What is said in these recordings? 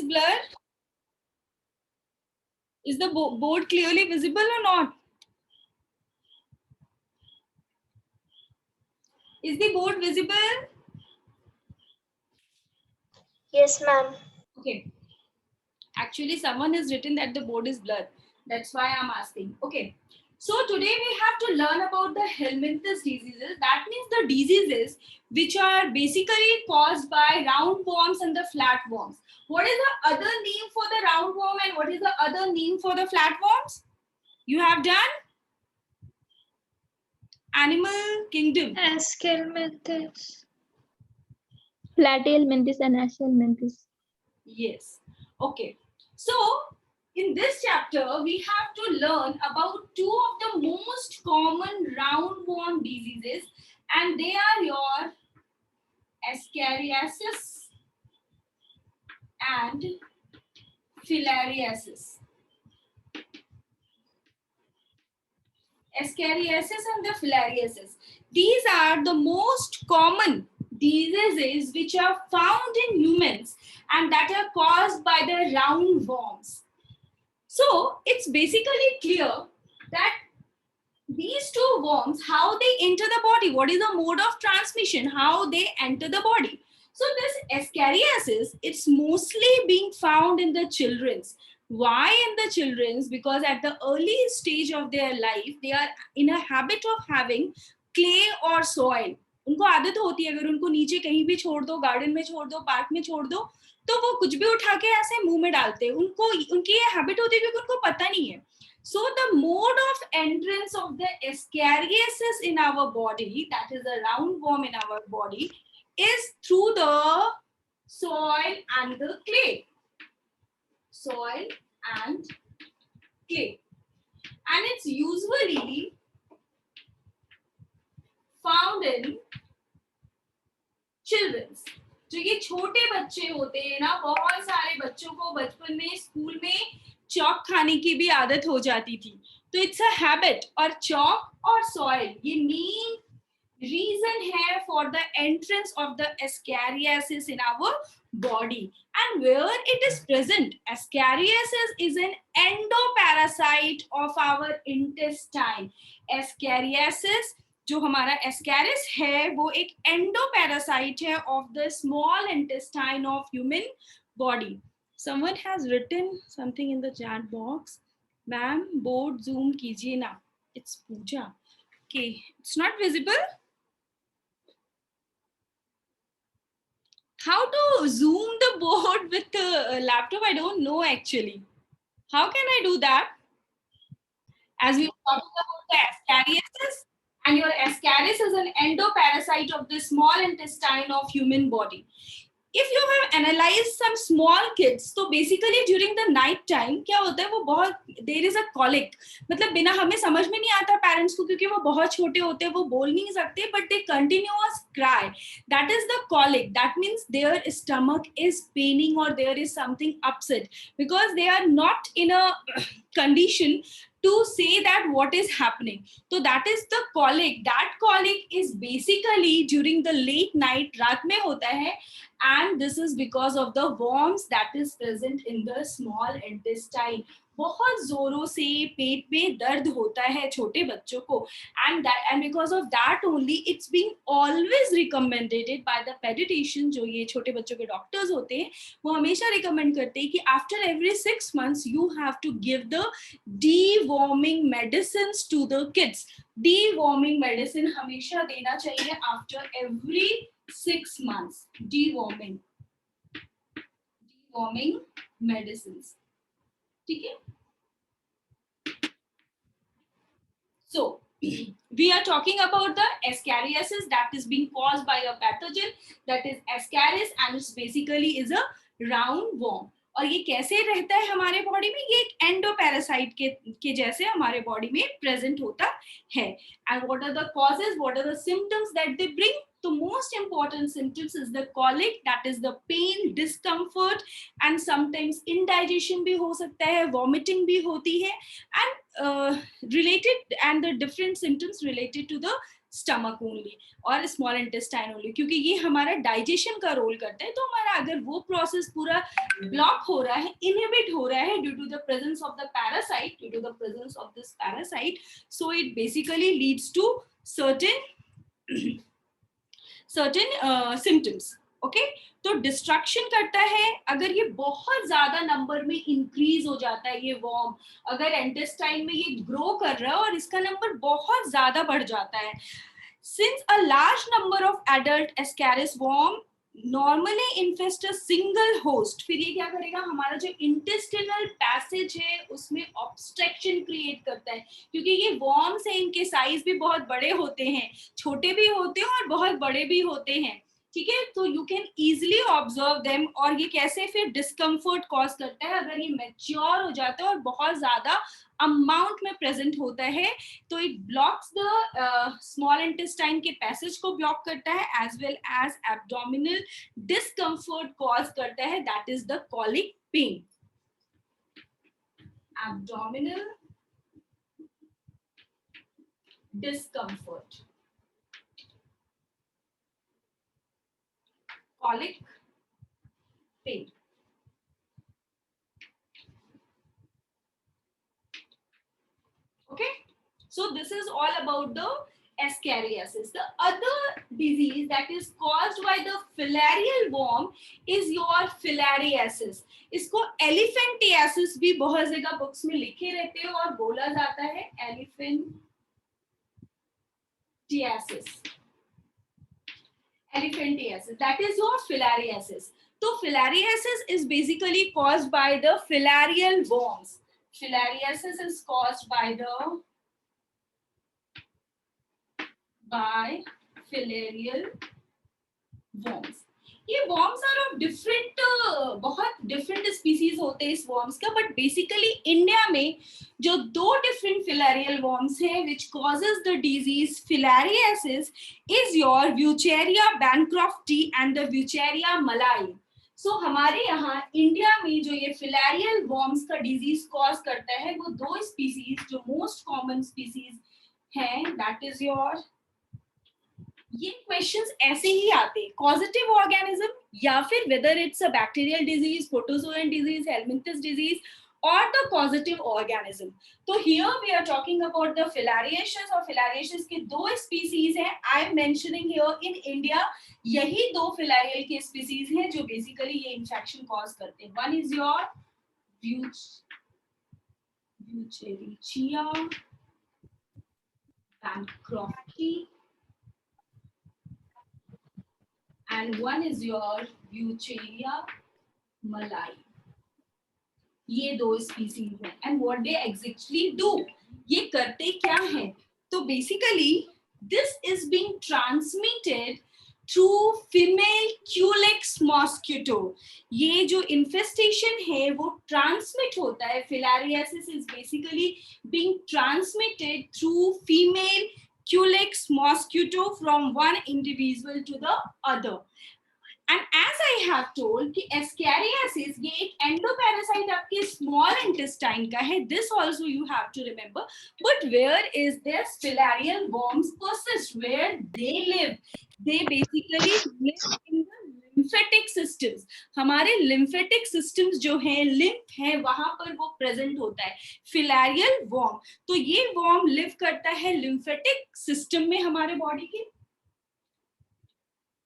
blurred? Is the board clearly visible or not? Is the board visible? Yes, ma'am. Okay. Actually, someone has written that the board is blurred. That's why I'm asking. Okay. So today we have to learn about the helminthes diseases. That means the diseases which are basically caused by roundworms and the flatworms. What is the other name for the roundworm and what is the other name for the flatworms? You have done? Animal kingdom. Ascalmanthus. Platyhelminthes and Ascalmanthus. Yes. Okay. So in this chapter, we have to learn about two of the most common roundworm diseases, and they are your Ascariasis and Filariasis. Ascariasis and the Filariasis. These are the most common diseases which are found in humans and that are caused by the roundworms. So it's basically clear that these two worms, how they enter the body, what is the mode of transmission, how they enter the body. So this Ascariasis, it's mostly being found in the children's. Why in the children's? Because at the early stage of their life, they are in a habit of having clay or soil. उनको आदत होती है अगर उनको नीचे कहीं भी छोड़ दो, गार्डन में छोड़ दो, पार्क में छोड़ दो, तो वो कुछ भी उठा के ऐसे मुंह में डालते हैं. उनको उनकी ये हैबिट होती है क्योंकि उनको पता नहीं है. So the mode of entrance of the Ascariasis in our body, that is a roundworm in our body, is through the soil and the clay. Soil and clay. And it's usually found in children's. जो ये छोटे बच्चे होते हैं ना, बहुत सारे बच्चों को बचपन में स्कूल में चॉक खाने की भी आदत हो जाती थी. तो इट्स अ हैबिट. और चॉक और सॉइल ये मेन reason है for the entrance of the Ascariasis in our body. And where it is present, Ascariasis is an endoparasite of our intestine. Ascariasis जो हमारा एस्कैरिस है वो एक एंडोपैरासाइट है of the small intestine of human body. Someone has written something in the chat box. Ma'am, board zoom कीजिए ना. It's Pooja. Okay, it's not visible. How to zoom the board with the laptop? I don't know actually. How can I do that? As we were talking about the Ascariasis, and your Ascaris is an endoparasite of the small intestine of human body. If you have analyzed some small kids, तो basically during the night time क्या होता है वो बहुत there is a colic. मतलब बिना हमें समझ में नहीं आता parents को क्योंकि वो बहुत छोटे होते हैं वो बोल नहीं सकते but they continuous cry. That is the colic. That means their stomach is paining or there is something upset because they are not in a condition to say that what is happening. So that is the colic. That colic is basically during the late night, रात में होता है, and this is because of the worms that is present in the small intestine. बहुत जोरों से पेट में दर्द होता है छोटे बच्चों को, and because of that only it's being always recommended by the pediatrician. जो ये छोटे बच्चों के डॉक्टर्स होते हैं वो हमेशा रिकमेंड करते हैं कि after every 6 months you have to give the deworming medicines to the kids. Deworming medicine हमेशा देना चाहिए after every 6 months. Deworming medicines. ठीक है? So we are talking about the Ascariasis that is being caused by a pathogen that is Ascaris, and it's basically is a round worm. और ये कैसे रहता है हमारे बॉडी में? ये एक एंडोपैरासाइट के जैसे हमारे बॉडी में प्रेजेंट होता है. And what are the causes? What are the symptoms that they bring? The most important symptoms is the colic, that is the pain, discomfort, and sometimes indigestion भी हो सकता है, vomiting भी होती है, and related and the different symptoms related to the stomach only और small intestine only, क्योंकि ये हमारा डाइजेशन का रोल करता है। तो हमारा अगर वो प्रोसेस पूरा ब्लॉक हो रहा है, इनहिबिट हो रहा है due to the presence of the parasite, due to the presence of this parasite, so it basically leads to certain symptoms. Okay, तो डिस्ट्रक्शन करता है। अगर ये बहुत ज्यादा नंबर में इंक्रीज हो जाता है, ये वॉर्म अगर इंटेस्टाइन में ये ग्रो कर रहा है और इसका नंबर बहुत ज्यादा बढ़ जाता है, since a large number of adult Ascaris worm normally infest a single host, फिर ये क्या करेगा, हमारा जो इंटेस्टिनल पैसेज है उसमें ऑब्स्ट्रक्शन क्रिएट करता है, क्योंकि ये वॉर्म्स है, इनके साइज भी बहुत बड़े होते हैं, छोटे भी होते हैं और बहुत बड़े भी होते हैं, ठीक है। तो you can easily observe them, और ये कैसे फिर डिस्कम्फर्ट कॉज करता है अगर ये मैच्योर हो जाता है और बहुत ज्यादा अमाउंट में प्रेजेंट होता है, तो it blocks the small intestine के पैसेज को ब्लॉक करता है, as well as abdominal discomfort cause करता है, that is the colic pain. Abdominal discomfort, colic pain. Okay, so this is all about the Ascariasis. The other disease that is caused by the filarial worm is your filariasis. इसको elephantiasis भी बहुत जगह books में लिखे रहते हैं और बोला जाता है elephantiasis. Elephantiasis, that is your filariasis. So filariasis is basically caused by the filarial worms. Filariasis is caused by filarial worms. ये worms are of different बहुत different species होते हैं इस worms का, but basically इंडिया में जो दो different filarial worms हैं which causes the disease filariasis is your Wucheria bancrofti and the Wucheria malayi. So हमारे यहाँ इंडिया में जो ये filarial worms का disease cause करता है वो दो species जो most common species हैं, that is your, ये क्वेश्चंस ऐसे ही आते हैं, कॉजेटिव ऑर्गेनिज्म या फिर whether it's a bacterial disease, protozoan disease, helminthes disease और द कॉजेटिव ऑर्गेनिज्म। तो here we are talking about the filariasis, और फिलारिएशियस के दो स्पीसीज हैं, I am mentioning here in India यही दो फिलारियल के स्पीसीज हैं जो बेसिकली ये इंफेक्शन कॉज करते हैं। One is your Wucheria bancrofti and one is your Wucheria malayi. ये दो स्पीसीज हैं, and what they exactly do, ये करते क्या है, तो basically this is being transmitted through female Culex mosquito. ये जो इन्फेस्टेशन है वो ट्रांसमिट होता है, filariasis is basically being transmitted through female Culex mosquito from one individual to the other. And as I have told कि Ascariasis ये एक endoparasite आपके small intestine का है, this also you have to remember. But where is their filarial worms persist? Where they live? They basically live in the lymphatic systems. हमारे lymphatic systems जो हैं, lymph है, वहां पर वो present होता है filarial worm. तो ये worm live करता है lymphatic system में हमारे body के.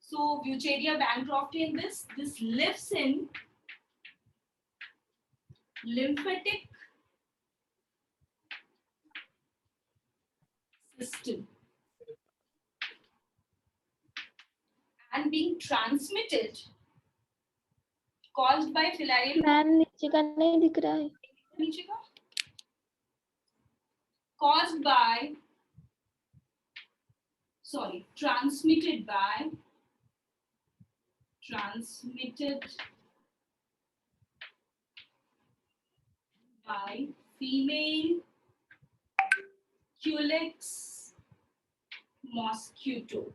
So Wucheria bancrofti in this lives in lymphatic system and being transmitted, caused by filarial. Ma'am नीचे का नहीं दिख रहा है, नीचे का, caused by, sorry, transmitted by female Culex mosquito.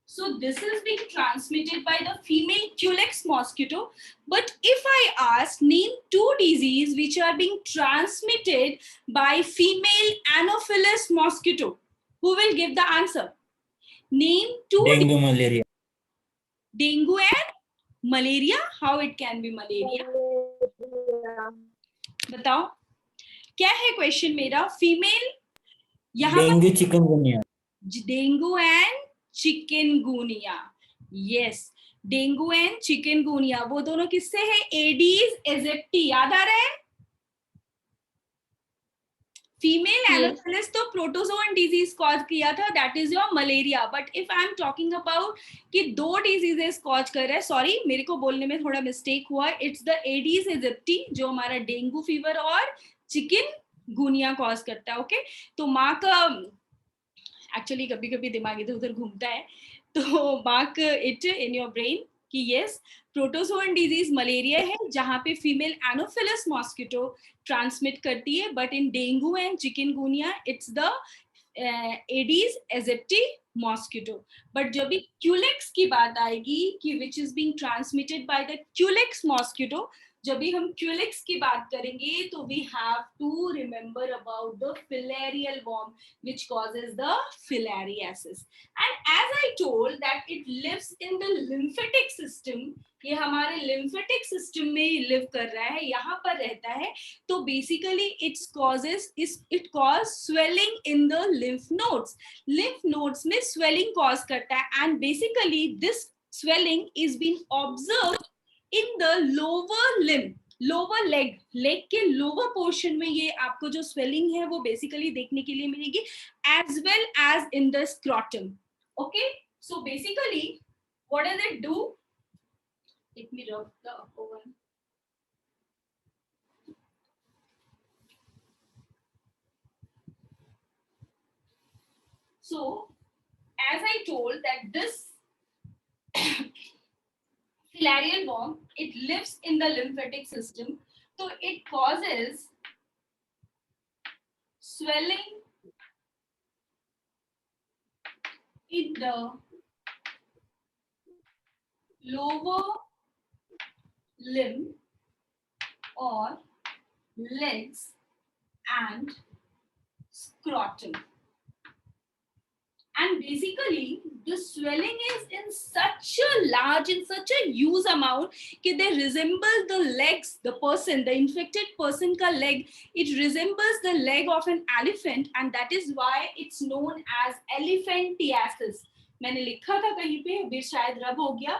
So this is being transmitted by the female Culex mosquito. But if I ask, name two diseases which are being transmitted by female Anopheles mosquito. Who will give the answer? Name two. Dengue, malaria. Dengue and malaria. How it can be malaria? बताओ क्या है question मेरा? Female यहाँ Dengue, chikungunya. Dengue and chikungunya. Yes, dengue and chikungunya वो दोनों किससे है? Aedes aegypti. याद आ रहा है? फीमेल एनोफिलिस तो प्रोटोजोन डिजीज कॉज किया था, that is your malaria. But if I am talking about कि दो डिजीजेस कॉज कर रहा है, सॉरी मेरे को बोलने में थोड़ा मिस्टेक हुआ, इट्स द एडीज एजिप्टी जो हमारा डेंगू फीवर और चिकनगुनिया कॉज करता है. ओके, तो मार्क एक्चुअली कभी कभी दिमाग इधर उधर घूमता है, तो mark it in your brain कि यस, प्रोटोजोन डिजीज मलेरिया है जहां पे फीमेल एनोफिलस मॉस्किटो ट्रांसमिट करती है, but in dengue and chikungunya it's the Aedes aegypti mosquito. But जब भी क्यूलेक्स की बात आएगी कि which is being transmitted by the Culex mosquito, जब भी हम क्यूलेक्स की बात करेंगे तो we have to remember about the filarial worm which causes the filariasis. And as I told that it lives in the lymphatic system, ये हमारे lymphatic system में live कर रहा है, यहाँ पर रहता है, तो basically it cause swelling in the lymph nodes. Lymph nodes में swelling cause करता है, and basically this swelling is being observed in the lower limb, lower leg के लोअर पोर्शन में ये आपको जो स्वेलिंग है वो बेसिकली देखने के लिए मिलेगी, as well as in the scrotum. Okay, so basically what does it do? Let me rub the upper one. So as I told that this filarial worm, it lives in the lymphatic system, so it causes swelling in the lower limb or legs and scrotum. And basically the swelling is in such a large, in such a huge amount कि they resemble the legs, the person, the infected person का leg, it resembles the leg of an elephant, and that is why it's known as elephantiasis. मैंने लिखा था कहीं पे, अभी शायद रब हो गया.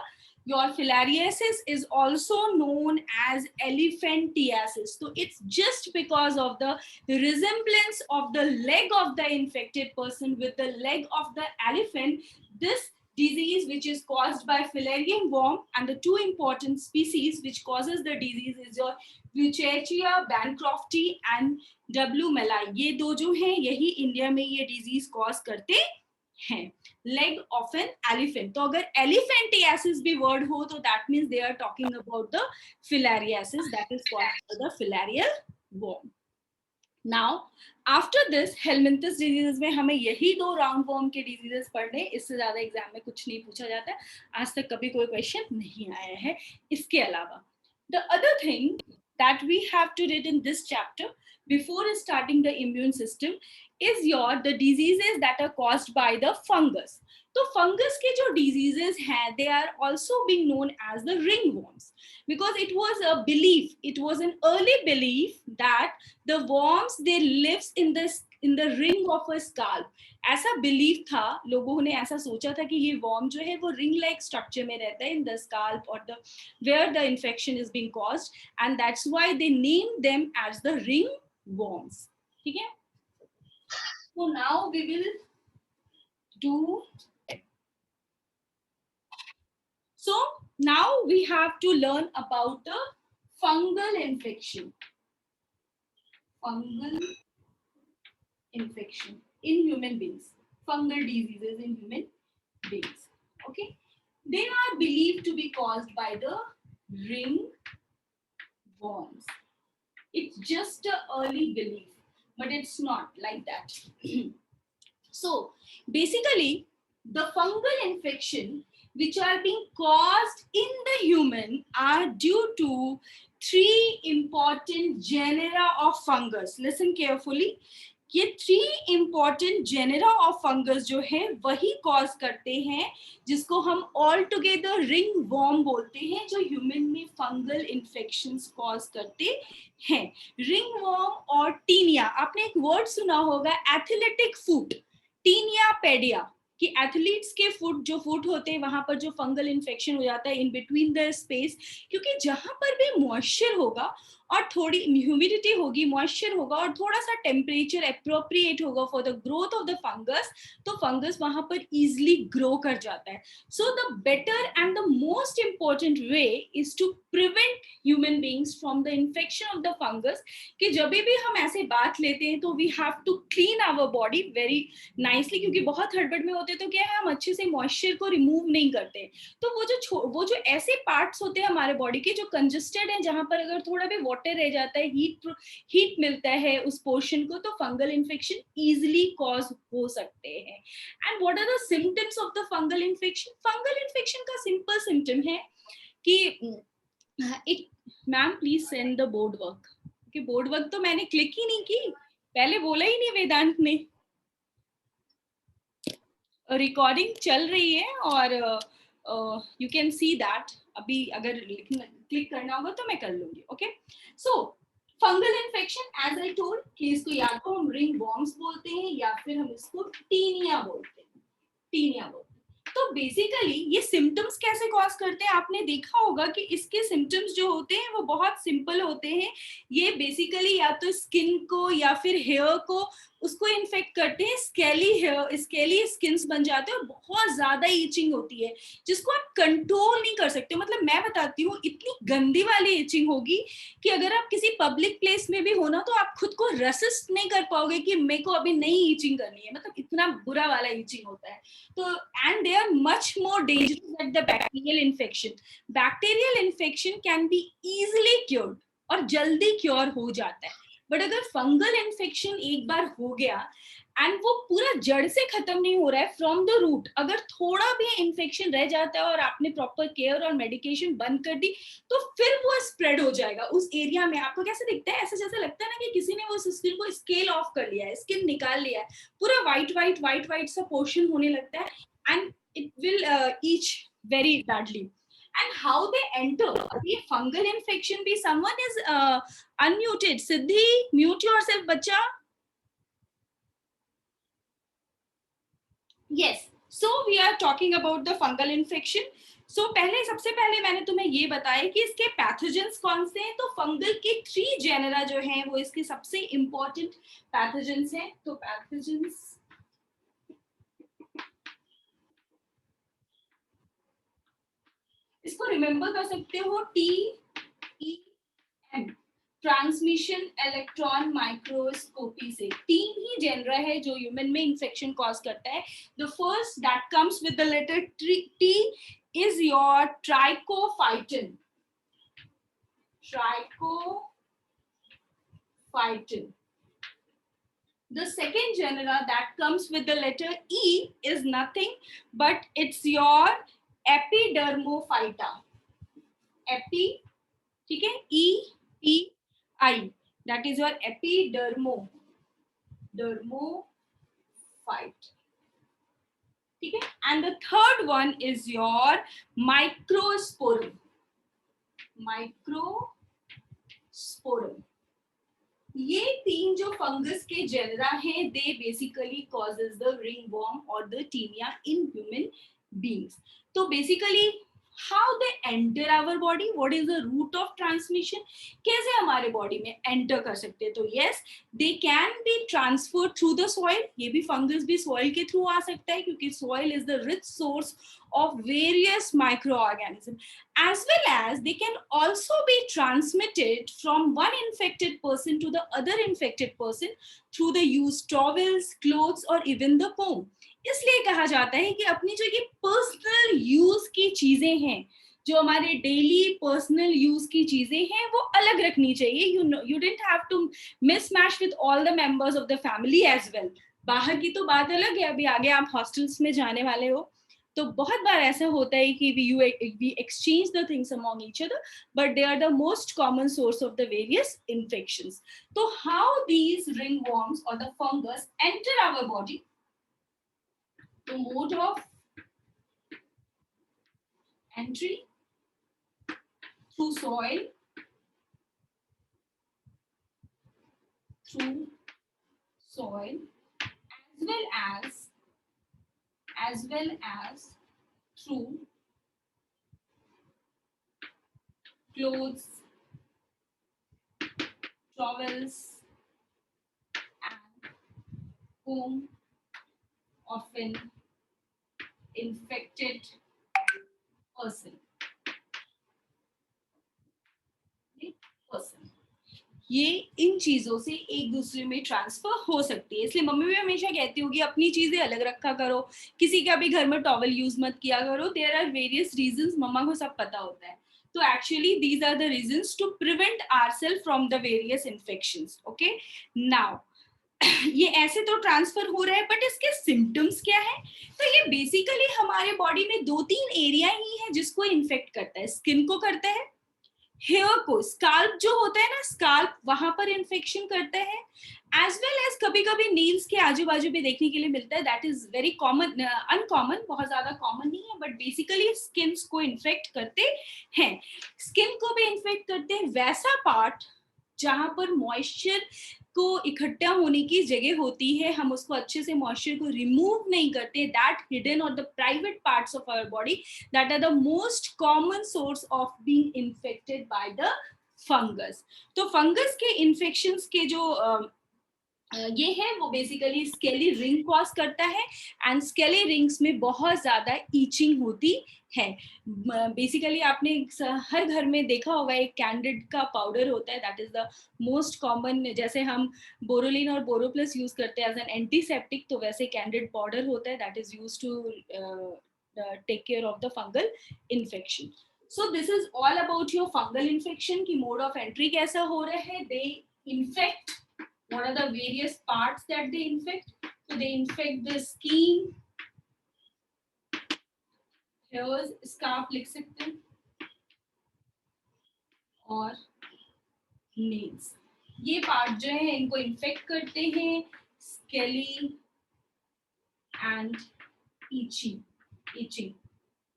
Your filariasis is also known as elephantiasis. So it's just because of the resemblance of the leg of the infected person with the leg of the elephant. This disease, which is caused by filarial worm, and the two important species which causes the disease is your Buchartia bancrofti and W. melai. ये दो जो हैं यही India में ये disease cause करते हैं. Leg of an elephant. तो अगर elephantiasis भी word हो तो that means they are talking about the filariasis that is caused by the filarial worm. Now after this helminthes diseases में हमें यही दो roundworm के diseases पढ़ने, इससे ज्यादा एग्जाम में कुछ नहीं पूछा जाता है, आज तक कभी कोई क्वेश्चन नहीं आया है इसके अलावा. The other thing that we have to read in this chapter before starting the immune system is the diseases that are caused by the fungus. तो fungus के जो diseases हैं, they are also being known as the ringworms, because it was a belief, it was an early belief that the worms they lives in the ring of a scalp. ऐसा belief था, लोगों ने ऐसा सोचा था कि ये worm जो है वो ring like structure में रहता है in the scalp or the where the infection is being caused, and that's why they named them as the ringworms. ठीक है? So now we will do. So now we have to learn about the fungal infection. Fungal infection in human beings. Fungal diseases in human beings. Okay. They are believed to be caused by the ringworms. It's just an early belief, but it's not like that. So basically, the fungal infection which are being caused in the human are due to three important genera of fungus. Listen carefully. ये 3 important genera of fungus जो है वही cause करते हैं, जिसको हम all together ring warm बोलते हैं, जो ह्यूमन में फंगल इन्फेक्शंस कॉज करते हैं। रिंग वॉर्म और टीनिया, आपने एक वर्ड सुना होगा एथलेटिक फुट, टीनिया पेडिया, कि एथलीट्स के फुट होते हैं वहां पर जो फंगल इन्फेक्शन हो जाता है इन बिटवीन द स्पेस, क्योंकि जहां पर भी मॉइस्चर होगा और थोड़ी ह्यूमिडिटी होगी, मॉइस्चर होगा और थोड़ा सा टेम्परेचर अप्रोप्रिएट होगा for the growth of the fungus, तो फंगस वहां पर इजिली ग्रो कर जाता है। So the better and the most important way is to prevent human beings from the infection of the fungus, कि जब भी हम ऐसे बात लेते हैं तो we have to clean our body very nicely, क्योंकि बहुत हड़बड़ में होते तो क्या है, हम अच्छे से मॉइस्चर को रिमूव नहीं करते। तो वो जो ऐसे पार्ट्स होते हैं हमारे बॉडी के जो कंजेस्टेड है, जहां पर अगर थोड़ा भी वाटर रह जाता है, हीट मिलता है उस पोर्शन को, तो फंगल इन्फेक्शन इजिली कॉज हो सकते हैं। And what are the symptoms of the fungal infection? Fungal infection का सिंपल सिम्टम है कि एक, ma'am please send the board work, कि बोर्ड वर्क तो मैंने क्लिक ही नहीं की, पहले बोला ही नहीं वेदांत ने। रिकॉर्डिंग चल रही है और यू कैन सी दैट, अभी अगर क्लिक करना होगा तो मैं कर लूंगी। Okay, so fungal infection as I told कि इसको या तो हम रिंग वॉर्म्स बोलते हैं या फिर हम इसको टीनिया बोलते हैं, टीनिया बोलते हैं। तो बेसिकली ये सिम्टम्स कैसे कॉज करते हैं, आपने देखा होगा कि इसके सिम्टम्स जो होते हैं वो बहुत सिंपल होते हैं। ये बेसिकली या तो स्किन को या फिर हेयर को उसको इन्फेक्ट करते हैं, स्केली हेयर, स्केली स्किन्स बन जाते हैं और बहुत ज्यादा ईचिंग होती है जिसको आप कंट्रोल नहीं कर सकते। मतलब मैं बताती हूँ, इतनी गंदी वाली ईचिंग होगी कि अगर आप किसी पब्लिक प्लेस में भी हो ना, तो आप खुद को रेसिस्ट नहीं कर पाओगे कि मेरे को अभी नहीं ईचिंग करनी है, मतलब इतना बुरा वाला ईचिंग होता है। तो and they are much more dangerous than the bacterial infection. Bacterial infection can be easily cured और जल्दी क्योर हो जाता है, बट अगर फंगल इन्फेक्शन एक बार हो गया एंड वो पूरा जड़ से खत्म नहीं हो रहा है फ्रॉम द रूट, अगर थोड़ा भी इन्फेक्शन रह जाता है और आपने प्रॉपर केयर और मेडिकेशन बंद कर दी, तो फिर वो स्प्रेड हो जाएगा उस एरिया में। आपको कैसे दिखता है, ऐसा जैसा लगता है ना कि किसी ने वो स्किन को स्केल ऑफ कर लिया है, स्किन निकाल लिया है, पूरा व्हाइट सा पोर्शन होने लगता है and it will each very badly. And how they enter, ये fungal infection भी, someone is unmuted. Siddhi, mute yourself, बच्चा. Yes, so we are talking about the fungal infection. So सबसे पहले मैंने तुम्हें ये बताया कि इसके पैथोजेंस कौन से हैं। तो फंगल के 3 जेनेरा जो हैं वो इसके सबसे इंपॉर्टेंट पैथोजेंस हैं। तो पैथोजेंस इसको रिमेंबर कर सकते हो, TEM, ट्रांसमिशन इलेक्ट्रॉन माइक्रोस्कोपी से। 3 ही जेनरा है जो ह्यूमन में इंफेक्शन कॉज करता है। The first that comes with the letter T is your trichophyton. The second genera that comes with the letter E is nothing but it's your epidermophyta. ठीक है, EPI, that is your epidermophyte. ठीक है, and the third one is your microsporum. ये 3 जो fungus के genera हैं, they basically causes the ringworm और the tinea in human beings. तो basically how they enter our body, what is the route of transmission, कैसे हमारे body में enter कर सकते हैं। तो yes, they can be transferred through the soil. ये भी फंगस भी सॉइल के थ्रू आ सकता है, क्योंकि soil is the rich source of various microorganisms, as well as they can also be transmitted from one infected person to the other infected person through the use towels, clothes or even the comb. इसलिए कहा जाता है कि अपनी जो ये personal use की चीजें हैं, जो हमारे डेली पर्सनल यूज की चीजें हैं, वो अलग रखनी चाहिए। you didn't have to mismatch with all the members of the family as well. बाहर की तो बात अलग है, अभी आगे आप हॉस्टल्स में जाने वाले हो तो बहुत बार ऐसा होता है कि we exchange the things among each other, but they are the most common source of the various infections. So how these ringworms or the fungus enter our body? The mode of entry through soil, through soil, as well as through clothes, towels, and comb, often infected person. ये इन चीजों से एक दूसरे में transfer हो सकती है, इसलिए मम्मी भी हमेशा कहती होगी अपनी चीजें अलग रखा करो, किसी का भी घर में टॉवल यूज मत किया करो. देयर आर वेरियस रीजंस, मम्मा को सब पता होता है. तो actually these are the reasons to prevent ourselves from the various infections. Okay, now ये ऐसे तो ट्रांसफर हो रहा है, बट इसके सिम्टम्स क्या है? तो ये बेसिकली हमारे बॉडी में 2-3 एरिया ही है जिसको इन्फेक्ट करता है. स्किन को करता है, हेयर को, स्काल्प जो होता है ना, स्काल्प, वहां पर इन्फेक्शन करता है, एज वेल एज कभी कभी नील्स के आजू बाजू भी देखने के लिए मिलता है. That is very common, uncommon, बहुत ज्यादा कॉमन नहीं है, बट बेसिकली स्किन को इन्फेक्ट करते हैं. स्किन को भी इन्फेक्ट करते हैं वैसा पार्ट जहां पर मॉइस्चर को इकट्ठा होने की जगह होती है, हम उसको अच्छे से मॉइस्चर को रिमूव नहीं करते. दैट हिडन और the private parts of our body, that are the most common source of being infected by the fungus. तो फंगस के इन्फेक्शंस के जो ये है वो बेसिकली स्केली रिंग कॉज करता है, एंड स्केली रिंग्स में बहुत ज्यादा ईचिंग होती है. बेसिकली आपने हर घर में देखा होगा एक कैंडिड का पाउडर होता है, that is the most common. जैसे हम बोरोलिन और बोरोप्लस यूज करते हैं एज एन एंटीसेप्टिक, तो वैसे कैंडिड पाउडर होता है that is use to take care of the fungal infection. So this is all about your fungal infection की मोड ऑफ एंट्री कैसा हो रहा है. They infect, what are the various parts that they infect? So they infect the skin, hairs, scalp लिख सकते हैं, और nails. ये पार्ट जो है इनको इन्फेक्ट करते हैं. स्केली एंड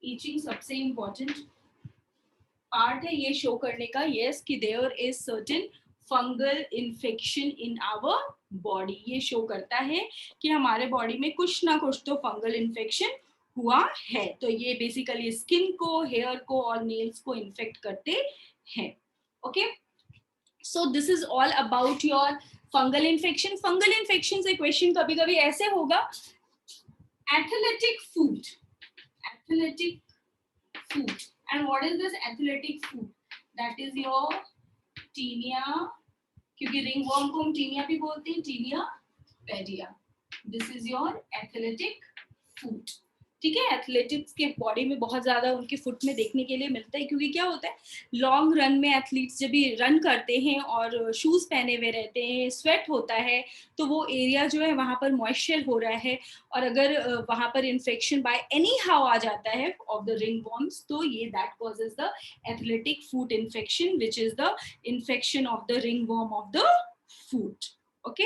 ईचिंग सबसे इंपॉर्टेंट पार्ट है ये शो करने का, यस, कि there is certain fungal infection in our body. ये शो करता है कि हमारे बॉडी में कुछ ना कुछ तो फंगल इन्फेक्शन हुआ है. तो ये बेसिकली स्किन को, हेयर को और नेल्स को इन्फेक्ट करते हैं. Okay, so this is all about your fungal infection. Fungal infection से क्वेश्चन कभी कभी ऐसे होगा, athletic food. And what is this athletic food? That is your tinea, क्योंकि रिंग वर्म को हम टीनिया भी बोलते हैं, tinea pedis. This is your athletic food. ठीक है, एथलेटिक्स के बॉडी में बहुत ज्यादा उनके फुट में देखने के लिए मिलता है, क्योंकि क्या होता है लॉन्ग रन में एथलीट्स जब भी रन करते हैं और शूज पहने हुए रहते हैं, स्वेट होता है, तो वो एरिया जो है वहां पर मॉइस्चर हो रहा है, और अगर वहां पर इन्फेक्शन बाय एनी हाउ आ जाता है ऑफ द रिंग वर्म्स, तो ये that causes the athletic foot infection, which is the infection of the ringworm of the foot. Okay,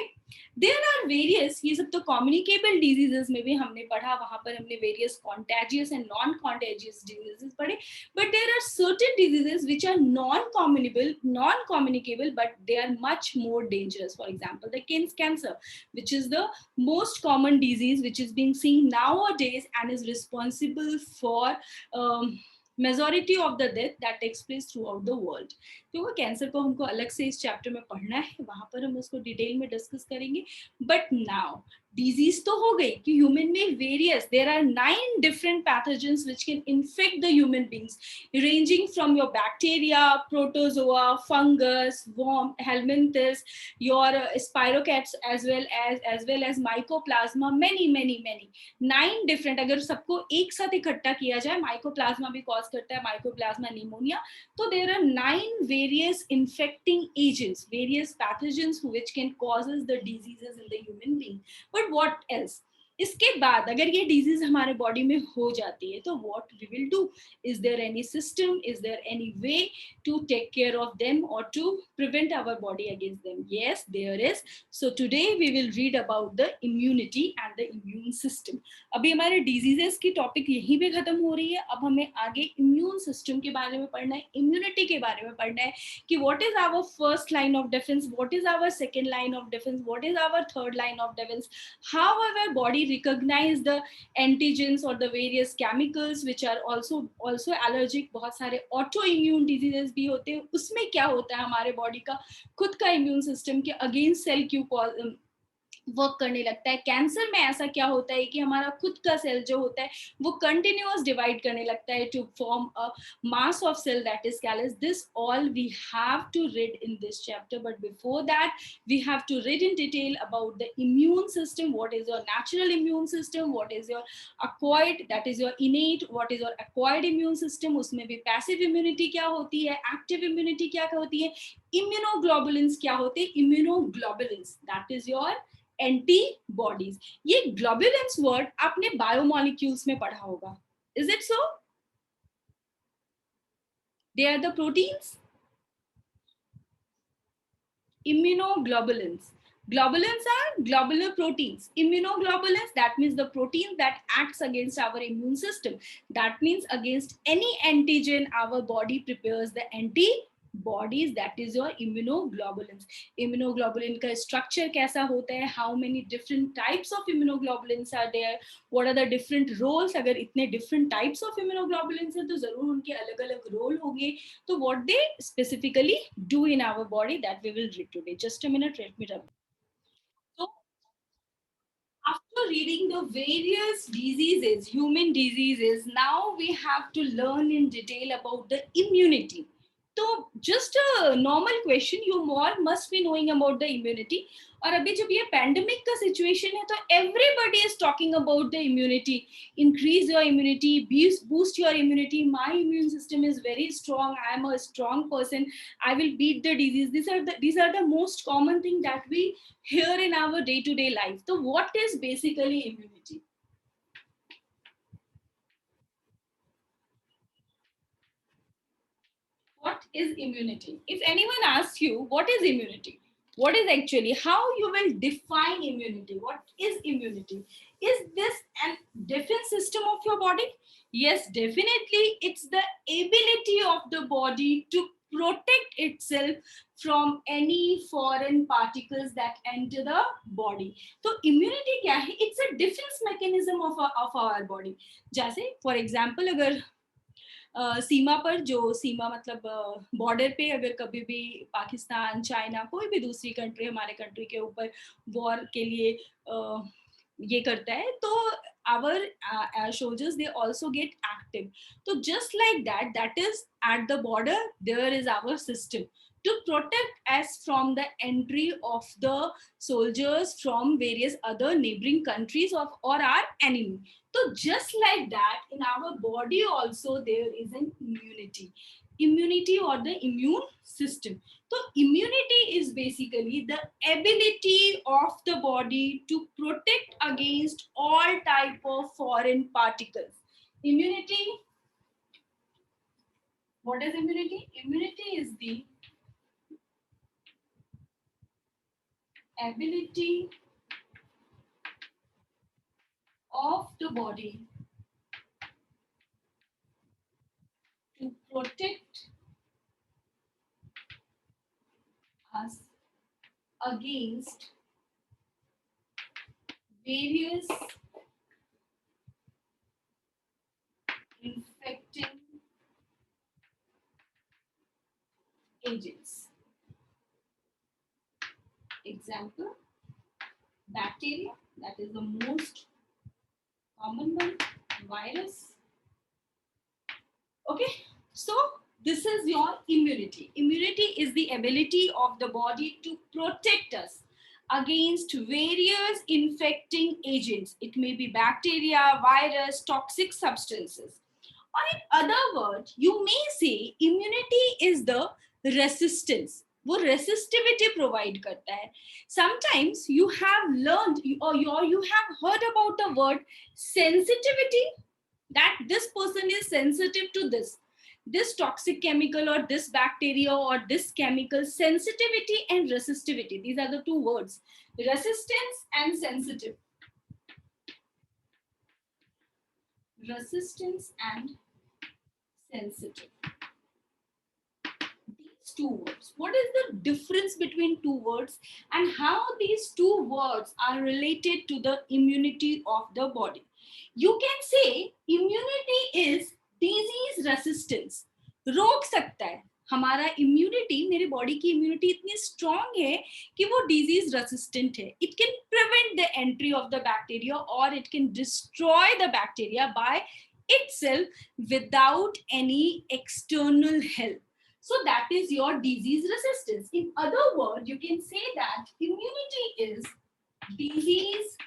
there are various, ये सब तो कम्युनिकेबल डिजीजेस में भी हमने पढ़ा, वहां पर हमने various contagious and non contagious diseases पढ़े, but there are certain diseases which are non communicable but they are much more dangerous. For example the kins cancer, which is the most common disease which is being seen nowadays and is responsible for majority of the death that takes place throughout the world. तो वो cancer को हमको अलग से इस chapter में पढ़ना है, वहां पर हम उसको डिटेल में डिस्कस करेंगे. बट नाउ डिजीज तो हो गई कि ह्यूमन में various, there are 9 different pathogens which can infect the human beings, ranging from your bacteria, protozoa, fungus, worm, helminths, your spirochetes as well as mycoplasma, many 9 different. अगर सबको एक साथ इकट्ठा किया जाए, माइकोप्लाज्मा भी कॉज करता है माइकोप्लाज्मा निमोनिया. तो there are 9 various infecting agents, various pathogens which can causes the diseases in the human being. But what else? इसके बाद अगर ये डिजीज हमारे बॉडी में हो जाती है तो what we will do, is there any system, is there any way to take care of them और to prevent our body against them? Yes there is. So today we will read about the immunity and the immune system. अभी हमारे diseases की topic यहीं पे खत्म हो रही है. अब हमें आगे इम्यून सिस्टम के बारे में पढ़ना है, इम्यूनिटी के बारे में पढ़ना है कि what is our first line of defence, what is our second line of defence, what is our third line of defence, how our body recognize the antigens or the various chemicals which are also allergic. बहुत सारे autoimmune diseases भी होते हैं, उसमें क्या होता है हमारे बॉडी का खुद का इम्यून सिस्टम के अगेंस्ट सेल क्यों वर्क करने लगता है. कैंसर में ऐसा क्या होता है कि हमारा खुद का सेल जो होता है वो कंटिन्यूअस डिवाइड करने लगता है to form a mass of cell that is callus. This all we have to read in this chapter, but before that we have to read in detail about the immune system. What is your natural immune system, what is your acquired, that is your innate, what is your acquired immune system, उसमें भी passive immunity क्या होती है, active immunity क्या होती है, immunoglobulins क्या होते हैं, immunoglobulins that is your antibodies. ये ग्लोबुलेंस वर्ड आपने बायोमोलिक्यूल्स में पढ़ा होगा. Is it so? They are the proteins. Immunoglobulins. Globulins are globular proteins. Immunoglobulins, that means the protein that acts against our immune system. That means against any antigen our body prepares the antibodies, that is your immunoglobulins. Immunoglobulin का structure कैसा होता है, how many different types of immunoglobulins are there, what are the different roles. अगर इतने different types of immunoglobulins हैं तो जरूर उनके अलग अलग role होंगे. So what they specifically do in our body, that we will read today. Just a minute, let me rub. So after reading the various diseases, human diseases, now we have to learn in detail about the immunity. तो just a normal question, you more must be knowing about the immunity. और अभी जब ये pandemic का situation है तो everybody is talking about the immunity. Increase your immunity, boost your immunity. My immune system is very strong, I am a strong person, I will beat the disease. These are the most common thing that we hear in our day to day life. So what is basically immunity? What is immunity? If anyone asks you what is immunity, what is actually, how you will define immunity, what is immunity? Is this an defense system of your body? Yes, definitely. It's the ability of the body to protect itself from any foreign particles that enter the body. So immunity क्या है? It's a defense mechanism of our body. जैसे for example अगर सीमा पर, जो सीमा मतलब border पे अगर कभी भी पाकिस्तान, चाइना, कोई भी दूसरी कंट्री हमारे कंट्री के ऊपर वॉर के लिए ये करता है तो our soldiers they also get active. So just like that, that is at the border there is our system to protect us from the entry of the soldiers from various other neighboring countries of or our enemy. So just like that, in our body also there is an immunity or the immune system. So immunity is basically the ability of the body to protect against all type of foreign particles. Immunity. What is immunity? Immunity is the ability of the body to protect us against various infecting agents. Example, bacteria, that is the most common one, virus. Okay, so this is your immunity. Immunity is the ability of the body to protect us against various infecting agents. It may be bacteria, virus, toxic substances. Or in other words, you may say immunity is the resistance. वो resistivity provide करता है. Sometimes you have learned और you have heard about the word sensitivity, that this person is sensitive to this toxic chemical or this bacteria or this chemical. Sensitivity and resistivity, these are the two words, resistance and sensitive. Resistance and sensitive, these two words, what is the difference between two words and how these two words are related to the immunity of the body? You can say immunity is disease resistance. रोक सकता है हमारा immunity, मेरे body की immunity इतनी strong है कि वो डिजीज रेसिस्टेंट है. It can prevent the entry of the bacteria और it can destroy the bacteria by itself without any external help. So that is your disease resistance. In other words, you can say that immunity is disease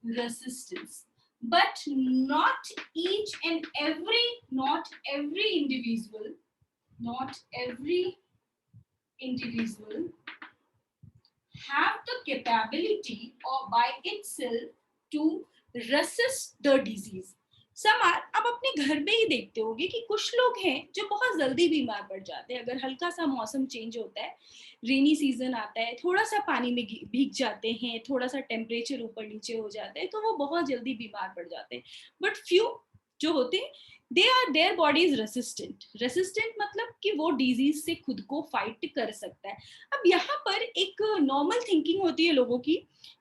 resistance. But not each and every, not every individual have the capability or by itself to resist the disease. समार, अब अपने घर में ही देखते होंगे कि कुछ लोग हैं जो बहुत जल्दी बीमार पड़ जाते हैं. अगर हल्का सा मौसम चेंज होता है, रेनी सीजन आता है, थोड़ा सा पानी में भीग जाते हैं, थोड़ा सा टेम्परेचर ऊपर नीचे हो जाता है, तो वो बहुत जल्दी बीमार पड़ जाते हैं. बट फ्यू जो होते हैं, देयर बॉडी इज रेसिस्टेंट मतलब कि वो डिजीज से खुद को फाइट कर सकता है. अब यहाँ पर एक नॉर्मल थिंकिंग होती है लोगों की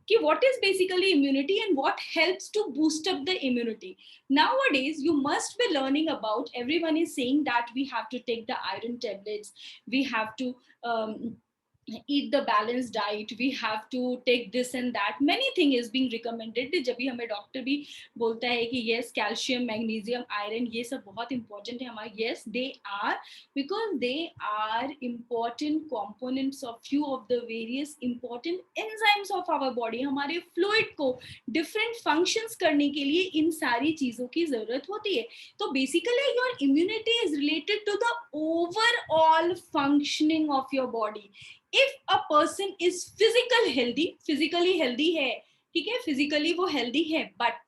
कि what is basically immunity and what helps to boost up the immunity. Nowadays you must be learning about, everyone is saying that we have to take the iron tablets, we have to eat the balanced diet, we have to take this and that, many thing is being recommended. जब भी हमें doctor भी बोलता है कि yes calcium magnesium iron ये सब बहुत important है हमारे, yes they are, because they are important components of few of the various important enzymes of our body. हमारे fluid को different functions करने के लिए इन सारी चीजों की जरूरत होती है. तो basically your immunity is related to the overall functioning of your body. If a person is physically healthy है, ठीक है, physically वो healthy है, but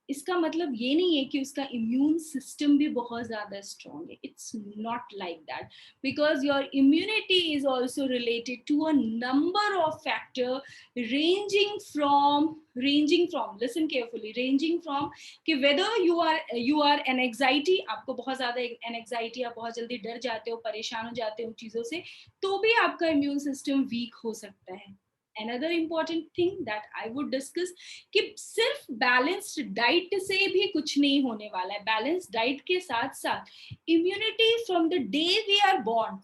इसका मतलब ये नहीं है कि उसका immune system भी बहुत ज़्यादा strong है. It's not like that, because your immunity is also related to a number of factors ranging from, listen carefully, ranging from कि whether you are an anxiety, आपको बहुत ज़्यादा anxiety, आप बहुत जल्दी डर जाते हो, परेशान हो जाते हो उन चीज़ों से, तो भी आपका immune system weak हो सकता है. Another important thing that I would discuss कि सिर्फ बैलेंस्ड डाइट से भी कुछ नहीं होने वाला है. बैलेंस्ड डाइट के साथ साथ immunity from the day we are born,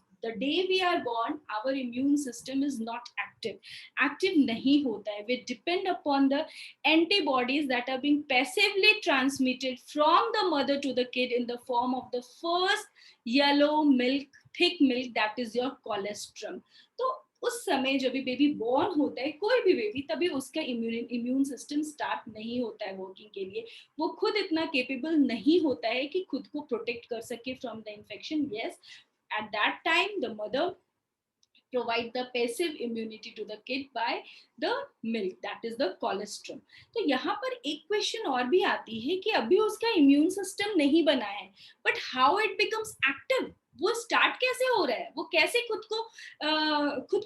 our immune system is not active नहीं होता है. We depend upon the antibodies that are being passively transmitted from the mother to the kid in the form of the first yellow milk, thick milk, that is your colostrum. तो उस समय जब भी baby born होता है, कोई भी baby, तभी उसका इम्यून सिस्टम स्टार्ट नहीं होता है वर्किंग के लिए. वो खुद इतना केपेबल नहीं होता है कि खुद को प्रोटेक्ट कर सके from the infection. Yes, at that time the mother provide the passive immunity to the kid by the milk, that is the colostrum. तो यहाँ पर एक क्वेश्चन और भी आती है कि अभी उसका इम्यून सिस्टम नहीं बना है, but how it becomes active, वो स्टार्ट कैसे हो रहा है, वो कैसे खुद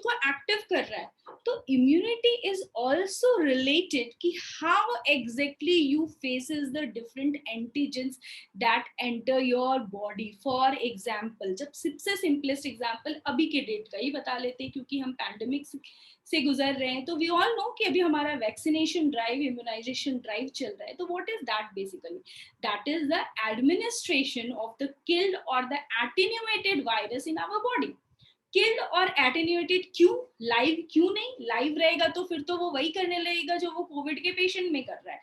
को एक्टिव कर रहा है. तो इम्यूनिटी इज ऑल्सो रिलेटेड कि how exactly you faces the different antigens that enter your body. For example, जब सबसे सिंपलेस्ट एग्जाम्पल अभी के डेट का ही बता लेते हैं, क्योंकि हम पैंडेमिक से गुजर रहे हैं, तो वी ऑल नो कि अभी हमारा वैक्सीनेशन ड्राइव, इम्यूनाइजेशन ड्राइव चल रहा है. तो what is that basically? That is the administration of the killed और the attenuated virus in our body. Killed और एटेन्यूएटेड क्यों? लाइव क्यों नहीं? लाइव रहेगा तो फिर तो वो वही करने लगेगा जो वो कोविड के पेशेंट में कर रहा है.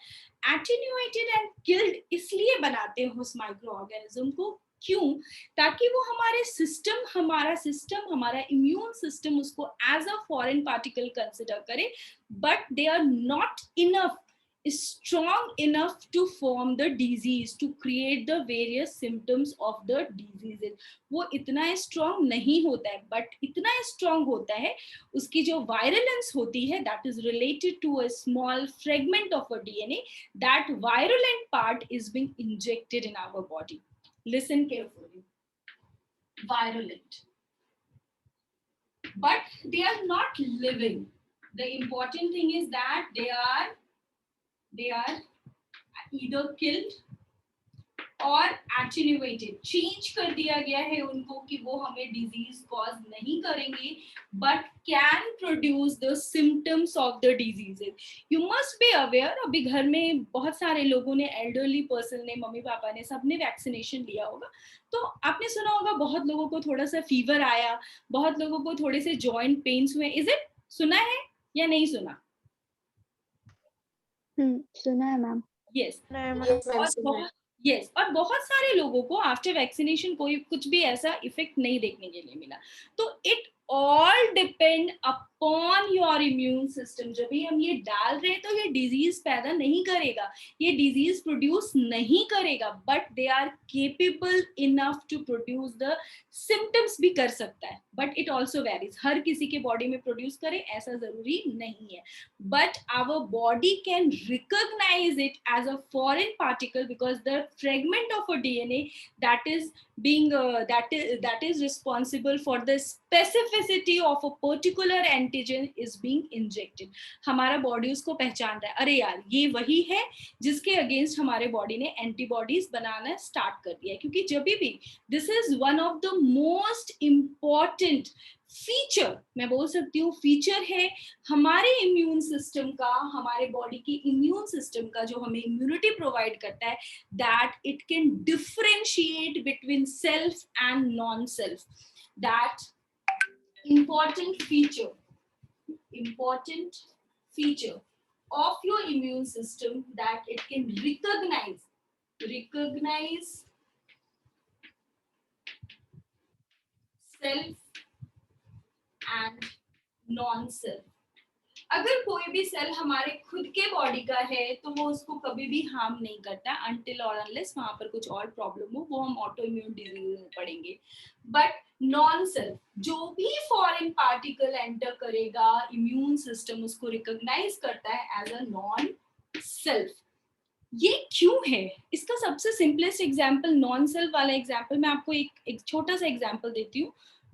एटेन्यूएटेड एंड किल्ड इसलिए बनाते हैं उस माइक्रो ऑर्गेनिज्म को, क्यों? ताकि वो हमारा इम्यून सिस्टम उसको as a foreign particle consider करे, but they are not enough is strong enough to form the disease, to create the various symptoms of the diseases. वो इतना strong नहीं होता है, but इतना strong होता है, उसकी जो virulence होती है, that is related to a small fragment of a DNA, that virulent part is being injected in our body. Listen carefully. Virulent. But they are not living. The important thing is that they are either killed or attenuated. Change कर दिया गया है उनको कि वो हमें disease cause नहीं करेंगे, but can produce the symptoms of the diseases. You must be aware, अभी घर में बहुत सारे लोगों ने, elderly person ने, मम्मी पापा ने, सबने vaccination लिया होगा, तो आपने सुना होगा बहुत लोगों को थोड़ा सा fever आया, बहुत लोगों को थोड़े से joint pains हुए. Is it? सुना है या नहीं सुना? सुना है मैम. Yes. Yes, और बहुत सारे लोगों को आफ्टर वैक्सीनेशन कोई कुछ भी ऐसा इफेक्ट नहीं देखने के लिए मिला. तो it all depend upon your immune system. जब भी हम ये डाल रहे हैं तो ये डिजीज पैदा नहीं करेगा, ये डिजीज प्रोड्यूस नहीं करेगा, but they are capable enough to produce the symptoms भी कर सकता है. बट इट ऑल्सो वेरीज, हर किसी के बॉडी में प्रोड्यूस करे ऐसा जरूरी नहीं है. But our body can recognize it as a foreign particle because the fragment of a DNA that is being that is responsible for the specificity of a particular antigen is being injected. हमारा body उसको पहचान रहा है, अरे यार ये वही है जिसके अगेंस्ट हमारे बॉडी ने एंटीबॉडीज बनाना स्टार्ट कर दिया है. क्योंकि जब भी this is one of the most important feature, मैं बोल सकती हूँ फीचर है हमारे इम्यून सिस्टम का, हमारे बॉडी की इम्यून सिस्टम का, जो हमें इम्यूनिटी प्रोवाइड करता है, that it can differentiate between self and non self. That important feature of your immune system, that it can recognize self and non-self. अगर कोई भी सेल हमारे खुद के बॉडी का है तो वो उसको कभी भी हार्म नहीं करता until और unless वहां पर कुछ और प्रॉब्लम हो, वो हम ऑटो इम्यून डिजीज में पड़ेंगे. बट नॉन सेल्फ, जो भी फॉरेन पार्टिकल एंटर करेगा, इम्यून सिस्टम उसको रिकॉग्नाइज करता है एज अ नॉन सेल्फ. ये क्यों है? इसका सबसे सिंपलेस्ट एग्जाम्पल, नॉन सेल्फ वाला एग्जाम्पल, मैं आपको एक छोटा सा एग्जाम्पल देती हूँ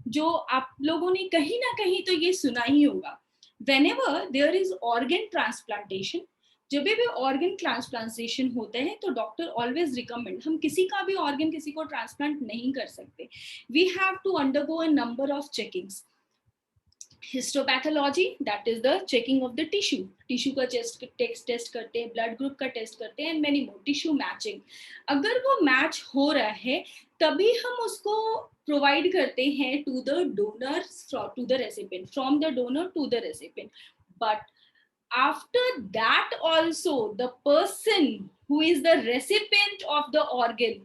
जो आप लोगों ने कहीं ना कहीं तो ये सुना ही होगा. Whenever there is organ transplantation, जब भी organ transplantation होते हैं तो डॉक्टर always recommend, हम किसी का भी organ किसी को transplant नहीं कर सकते. We have to undergo a number of checkings. Histopathology, that is the checking of the tissue. Tissue का टेस्ट करते हैं, ब्लड ग्रुप का टेस्ट करते हैं, and many more. Tissue matching, अगर वो मैच हो रहा है तभी हम उसको प्रोवाइड करते हैं to the donor, to the recipient, from the donor to the recipient. But after that also, the person who is the recipient of the organ,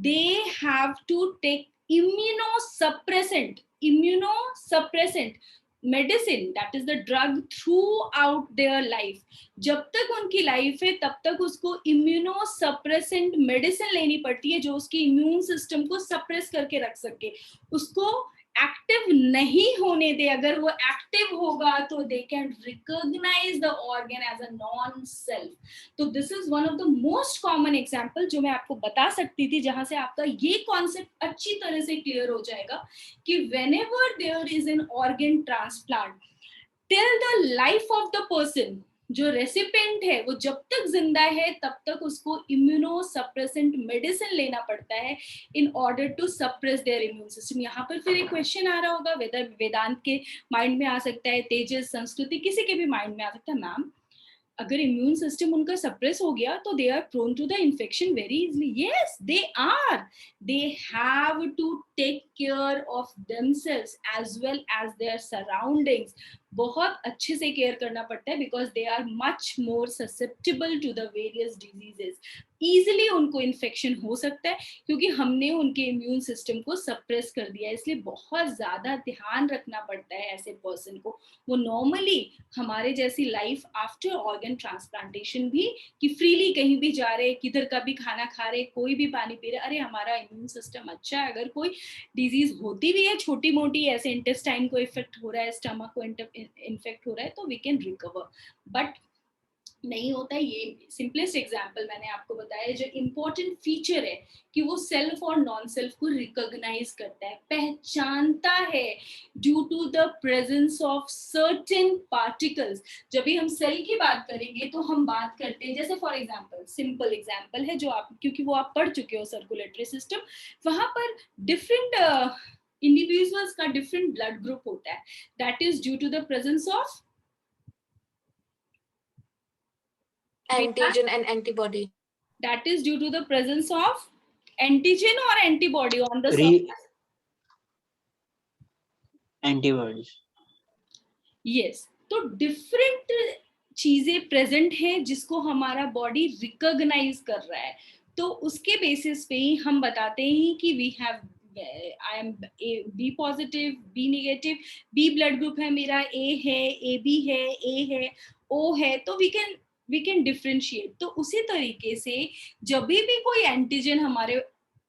they have to take immunosuppressant medicine, that is the drug, throughout their life. जब तक उनकी life है तब तक उसको immunosuppressant medicine लेनी पड़ती है जो उसकी इम्यून सिस्टम को सप्रेस करके रख सके, उसको एक्टिव नहीं होने दे. अगर वो एक्टिव होगा तो they can recognize the organ as a non self. तो this is one of the most common example जो मैं आपको बता सकती थी, जहां से आपका ये कॉन्सेप्ट अच्छी तरह से क्लियर हो जाएगा कि whenever there is an organ transplant, till the life of the person, जो रेसिपिएंट है वो जब तक जिंदा है तब तक उसको इम्यूनोसप्रेसेंट मेडिसिन लेना पड़ता है in order to suppress their immune system. यहाँ पर फिर एक क्वेश्चन आ रहा होगा, वेदर वेदांत के माइंड में आ सकता है, तेजस, संस्कृति, किसी के भी माइंड में आ सकता है, मैम अगर इम्यून सिस्टम उनका सप्रेस हो गया तो they are prone to the infection very easily. Yes they are. They have to take care of themselves as well as their surroundings. बहुत अच्छे से केयर करना पड़ता है, because they are much more susceptible to the various diseases. Easily उनको infection हो सकता है क्योंकि हमने उनके इम्यून सिस्टम को सप्रेस कर दिया है. इसलिए बहुत ज्यादा ध्यान रखना पड़ता है ऐसे पर्सन को. वो नॉर्मली हमारे जैसी लाइफ आफ्टर ऑर्गन ट्रांसप्लांटेशन भी, कि फ्रीली कहीं भी जा रहे, किधर का भी खाना खा रहे, कोई भी पानी पी रहे, अरे हमारा इम्यून सिस्टम अच्छा है. अगर कोई डिजीज होती भी है छोटी मोटी, ऐसे इंटेस्टाइन को इफेक्ट हो रहा है, स्टमक को इन्फेक्ट हो रहा है, तो वी कैन रिकवर. बट नहीं होता है. ये सिंपलेस्ट एग्जांपल मैंने आपको बताया. जो इम्पोर्टेंट फीचर है कि वो सेल्फ और नॉन सेल्फ को रिकॉग्नाइज करता है, पहचानता है, due to the presence of certain particles. जब भी हम सेल की बात करेंगे तो हम बात करते हैं, जैसे फॉर एग्जांपल, सिंपल एग्जांपल है जो आप, क्योंकि वो आप पढ़ चुके हो सर्कुलेटरी सिस्टम, वहां पर डिफरेंट इंडिविजुअल्स का डिफरेंट ब्लड ग्रुप होता है. That is due to the presence of antigen and antibody. that is due to the presence of antigen or antibody on the Re- surface. antibodies. Yes, तो different चीजें present हैं जिसको हमारा body recognise कर रहा है. तो उसके बेसिस पे ही हम बताते हैं कि we have, I am B positive, B negative, B blood group है मेरा, ए है, ए बी है, ए है, ओ है. तो वी कैन डिफरेंशिएट. तो उसी तरीके से जब भी कोई एंटीजन हमारे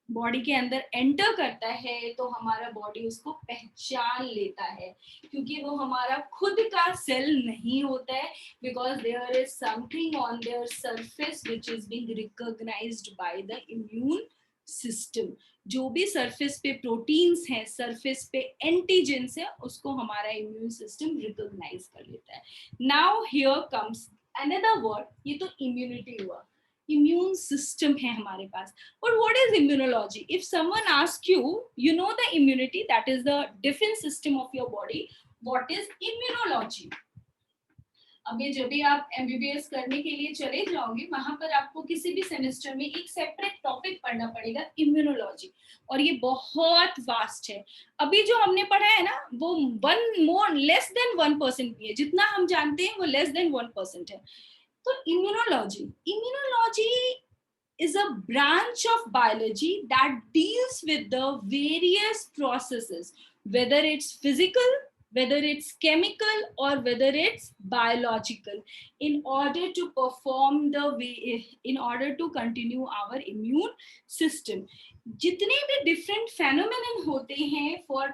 बॉडी के अंदर एंटर करता है तो हमारा बॉडी उसको पहचान लेता है, क्योंकि वो हमारा खुद का सेल नहीं होता है, because there is something on their surface which is being recognised by the immune system. जो भी सरफेस पे प्रोटीन्स हैं, सरफेस पे एंटीजेंस है, उसको हमारा इम्यून सिस्टम रिकॉग्नाइज कर लेता है. Now here comes another word. ये तो इम्यूनिटी हुआ, इम्यून सिस्टम है हमारे पास. But what is immunology? If someone asks you, you know the immunity, that is the defense system of your body. What is immunology? अब ये जब भी आप MBBS करने के लिए चले जाओगे, वहां पर आपको किसी भी सेमेस्टर में एक सेपरेट टॉपिक पढ़ना पड़ेगा, इम्यूनोलॉजी. और ये बहुत वास्ट है. अभी जो हमने पढ़ा है ना, वो लेस देन 1% भी है. जितना हम जानते हैं वो लेस देन 1% है. तो immunology is a branch of biology that deals with the various processes, whether it's physical, whether it's chemical, or whether it's biological, in order to perform in order to continue our immune system. जितने भी different phenomenon होते हैं for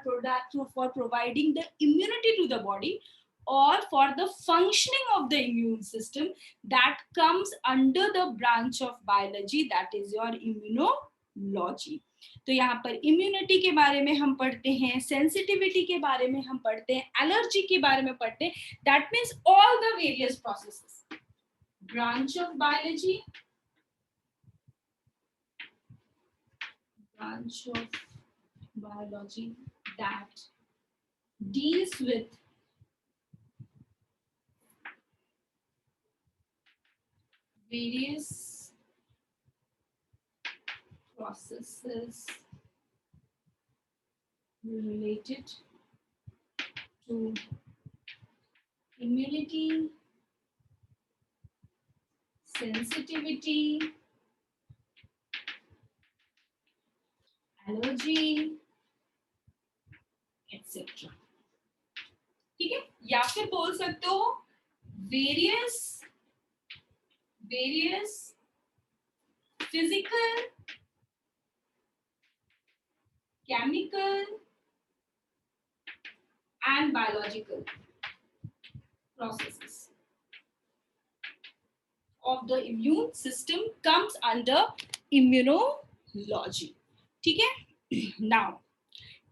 providing the immunity to the body, or for the functioning of the immune system, that comes under the branch of biology, that is your immunology. तो यहाँ पर immunity के बारे में हम पढ़ते हैं, सेंसिटिविटी के बारे में हम पढ़ते हैं, एलर्जी के बारे में पढ़ते हैं. That means all the various processes. Branch of biology, that deals with various processes related to immunity, sensitivity, allergy, etc. ठीक है. या फिर बोल सकते हो various physical, chemical and biological processes of the immune system comes under immunology. ठीक है. Now,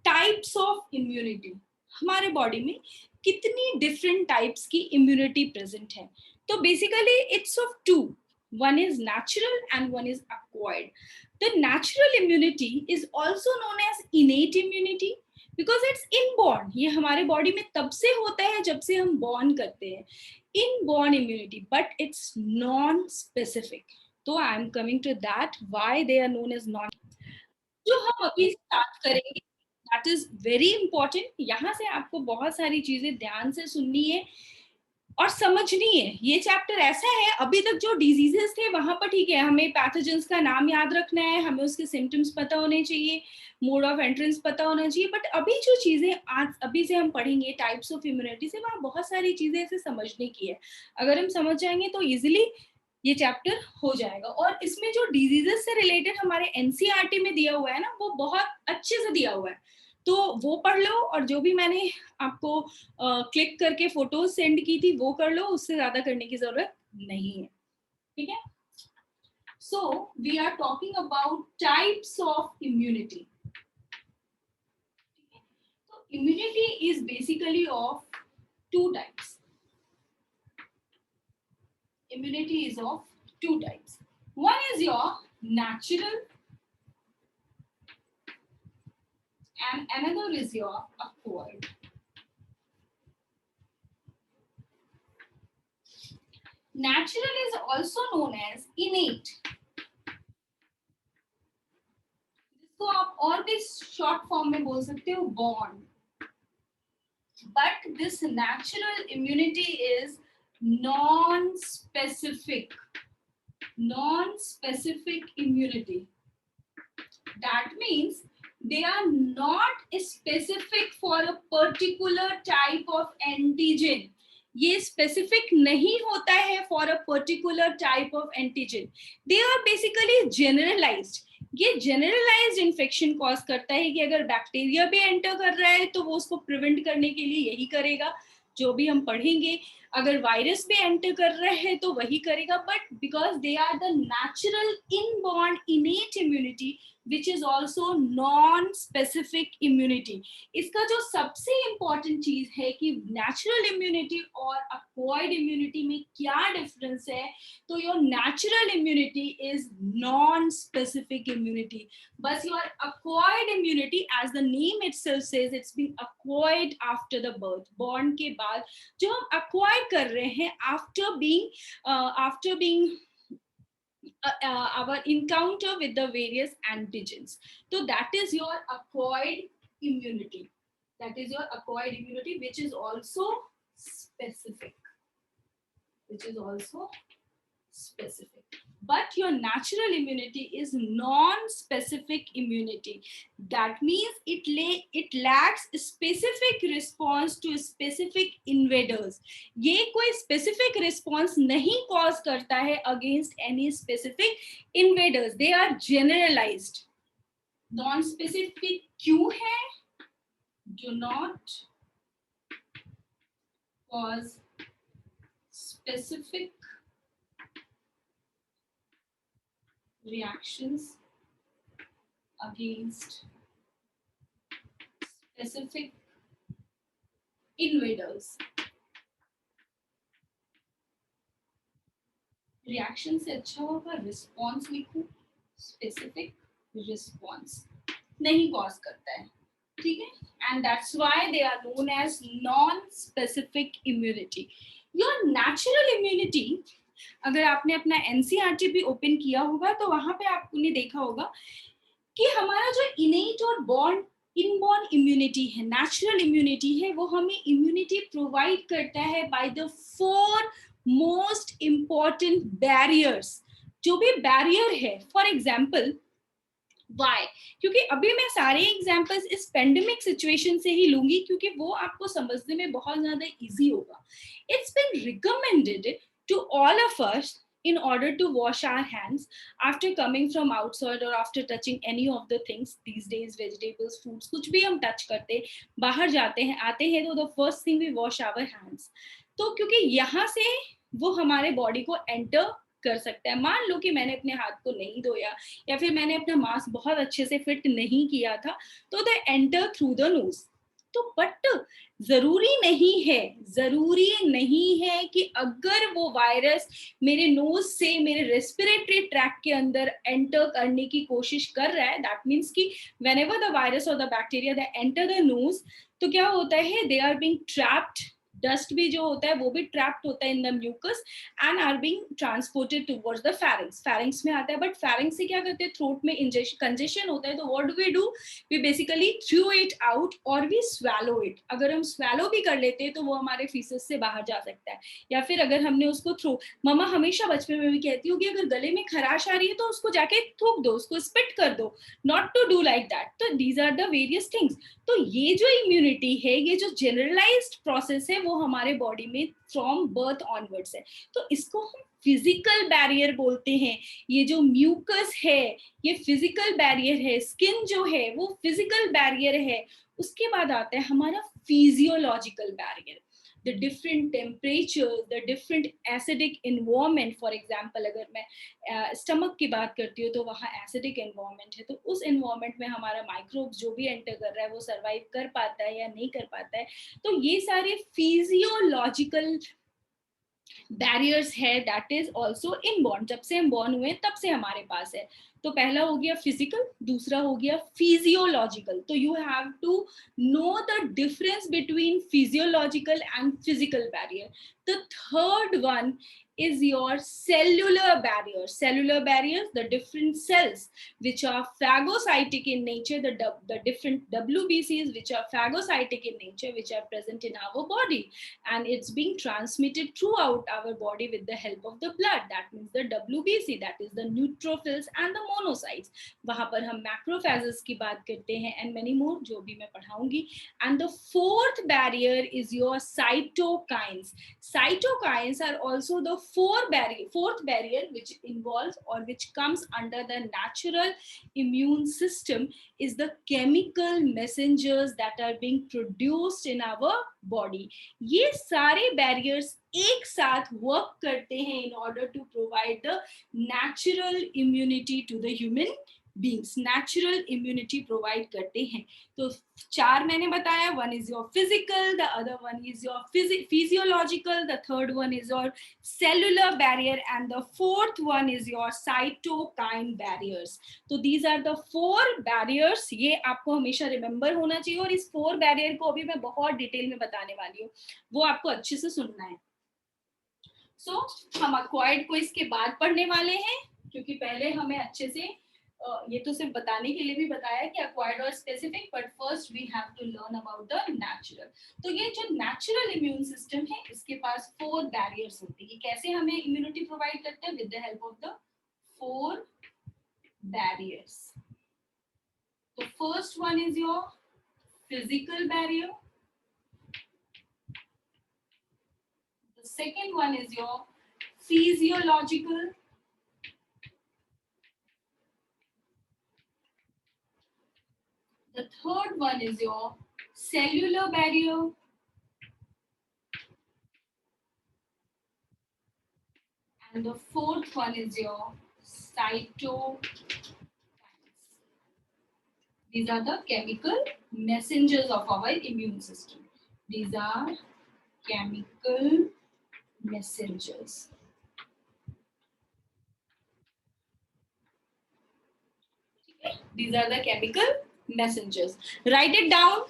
types of immunity. हमारे बॉडी में कितनी डिफरेंट टाइप्स की इम्यूनिटी प्रेजेंट है? तो basically it's of two. One is natural and one is acquired. The natural immunity is also known as innate immunity because it's inborn. ये हमारे body में तब से होता है जब से हम बॉर्न करते हैं. Inborn immunity, but it's non-specific. So I am coming to that, why they are known as non. जो हम अभी स्टार्ट करेंगे, दैट इज वेरी इंपॉर्टेंट। यहाँ से आपको बहुत सारी चीजें ध्यान से सुननी है और समझनी है। ये चैप्टर ऐसा है, अभी तक जो डिजीजेस थे वहां पर ठीक है, हमें पैथोजेंस का नाम याद रखना है, हमें उसके सिम्टम्स पता होने चाहिए, मोड ऑफ एंट्रेंस पता होना चाहिए, बट अभी जो चीजें आज अभी से हम पढ़ेंगे टाइप्स ऑफ इम्यूनिटी से, वहाँ बहुत सारी चीजें ऐसे समझने की है। अगर हम समझ जाएंगे तो इजिली ये चैप्टर हो जाएगा। और इसमें जो डिजीजेस से रिलेटेड हमारे एनसीईआरटी में दिया हुआ है ना, वो बहुत अच्छे से दिया हुआ है, तो वो पढ़ लो, और जो भी मैंने आपको क्लिक करके फोटोज सेंड की थी वो कर लो, उससे ज्यादा करने की जरूरत नहीं है। ठीक है, so we are talking about types of immunity. तो immunity is basically of two types. Immunity is of two types. One is your natural and another is your acquired. Natural is also known as innate. जिसको आप और भी short form में बोल सकते हो born. But this natural immunity is non-specific. Non-specific immunity. That means they are not specific for a particular type of antigen. ये specific नहीं होता है for a particular type of antigen. They are basically generalized. ये generalized infection cause करता है कि अगर bacteria भी एंटर कर रहा है तो वो उसको प्रिवेंट करने के लिए यही करेगा जो भी हम पढ़ेंगे। अगर वायरस भी एंटर कर रहे हैं तो वही करेगा, but because they are the natural inborn innate immunity which is also non-specific immunity. इसका जो सबसे important चीज है कि natural immunity और acquired immunity में क्या difference है, तो your natural immunity is non-specific immunity. बस your acquired immunity, as the name itself says, it's been acquired after the birth. Born के बाद जो हम acquire कर रहे हैं after being our encounter with the various antigens. So that is your acquired immunity. That is your acquired immunity, which is also specific. Which is also specific. But your natural immunity is non-specific immunity. That means it lacks specific response to specific invaders. ये कोई specific response नहीं cause करता है against any specific invaders. They are generalized. Non-specific क्यों है? Do not cause specific reactions against specific invaders. Reaction से अच्छा होगा रिस्पॉन्स लिखूं, स्पेसिफिक रिस्पॉन्स नहीं कॉज करता है, ठीक है, and that's why they are known as non specific immunity. Your natural immunity, अगर आपने अपना एनसीईआरटी भी ओपन किया होगा तो वहां पे आपने देखा होगा कि हमारा जो इनेट और इनबॉर्न इम्यूनिटी है, नेचुरल इम्यूनिटी है, वो हमें इम्यूनिटी प्रोवाइड करता है by the 4 most important barriers. जो भी बैरियर है, फॉर एग्जाम्पल वाई, क्योंकि अभी मैं सारे एग्जाम्पल्स इस पेंडेमिक सिचुएशन से ही लूंगी क्योंकि वो आपको समझने में बहुत ज्यादा इजी होगा। It's been recommended to all of us in order to wash our hands after coming from outside or after touching any of the things these days, vegetables, fruits, कुछ भी हम टच करते हैं, बाहर जाते हैं, आते हैं, तो the first thing we wash our hands. तो क्योंकि यहाँ से वो हमारे बॉडी को एंटर कर सकता है। मान लो कि मैंने अपने हाथ को नहीं धोया या फिर मैंने अपना मास्क बहुत अच्छे से फिट नहीं किया था, तो they enter through the nose. तो बट जरूरी नहीं है कि अगर वो वायरस मेरे नोज से मेरे रेस्पिरेटरी ट्रैक्ट के अंदर एंटर करने की कोशिश कर रहा है, दैट मीन्स कि व्हेनेवर द वायरस और the bacteria they enter the nose, तो क्या होता है, they are being trapped dust भी जो होता है वो भी ट्रैप्ड होता है in the mucus and are being transported towards the pharynx. Pharynx में आता है, बट फेरिंग्स से क्या करते हैं, थ्रोट में कंजेशन होता है, तो what do we do, we basically throw it out और वी स्वैलो इट. अगर हम स्वैलो भी कर लेते हैं तो वो हमारे फीसेस से बाहर जा सकता है. या फिर अगर हमने उसको थ्रो, मम्मा हमेशा बचपन में भी कहती हूँ कि अगर गले में खराश आ रही है तो उसको जाके थूक दो, उसको स्पिट कर दो, not to do like that. तो these are the various things. तो ये जो इम्यूनिटी है, ये जो जनरलाइज्ड प्रोसेस है, वो हमारे बॉडी में फ्रॉम बर्थ ऑनवर्ड्स है. तो इसको हम फिजिकल बैरियर बोलते हैं. ये जो म्यूकस है ये फिजिकल बैरियर है, स्किन जो है वो फिजिकल बैरियर है. उसके बाद आता है हमारा physiological barrier. The different temperatures, the different acidic environment. For example, अगर मैं स्टमक की बात करती हूँ तो वहाँ एसिडिक एनवायरमेंट है, तो उस एनवायरमेंट में हमारा माइक्रोब्स जो भी एंटर कर रहा है वो सर्वाइव कर पाता है या नहीं कर पाता है. तो ये सारे फिजियोलॉजिकल बैरियर्स है, दैट इज ऑल्सो इनबॉर्न. जब से हम बॉर्न हुए तब से हमारे पास है. तो पहला हो गया फिजिकल, दूसरा हो गया फिजियोलॉजिकल. तो you have to know the difference between physiological and physical barrier. The third one is your cellular barrier. Cellular barriers, the different cells which are phagocytic in nature, the different WBCs which are phagocytic in nature, which are present in our body, and it's being transmitted throughout our body with the help of the blood. That means the WBC, that is the neutrophils and the monocytes. वहां पर हम macrophages की बात करते हैं and many more जो भी मैं पढ़ाऊंगी. And the fourth barrier is your cytokines. Cytokines are also the fourth barrier which involves or which comes under the natural immune system, is the chemical messengers that are being produced in our body. ये सारे barriers एक साथ work करते हैं in order to provide the natural immunity to the human beings. Natural immunity provide करते हैं. तो चार मैंने बताया, one is your physical, the other one is your physiological, the third one is your cellular barrier, and the fourth one is your cytokine barriers. तो these are the four barriers. ये आपको हमेशा रिमेम्बर होना चाहिए, और इस 4 barrier को अभी मैं बहुत डिटेल में बताने वाली हूँ, वो आपको अच्छे से सुनना है. सो हम अक्वायर्ड को इसके बाद पढ़ने वाले हैं, क्योंकि पहले हमें अच्छे से ये तो सिर्फ बताने के लिए भी बताया कि अक्वायर्ड और specific, but first we have to learn about the natural. तो ये जो नेचुरल इम्यून सिस्टम है, इसके पास 4 बैरियर्स होते हैं. कैसे हमें इम्यूनिटी प्रोवाइड करते हैं? With the help of the 4 barriers. तो first one is your physical barrier. The second one is your physiological. The third one is your cellular barrier. And the fourth one is your cytokines. These are the chemical messengers of our immune system. These are chemical messengers. These are the chemical messengers. Write it down,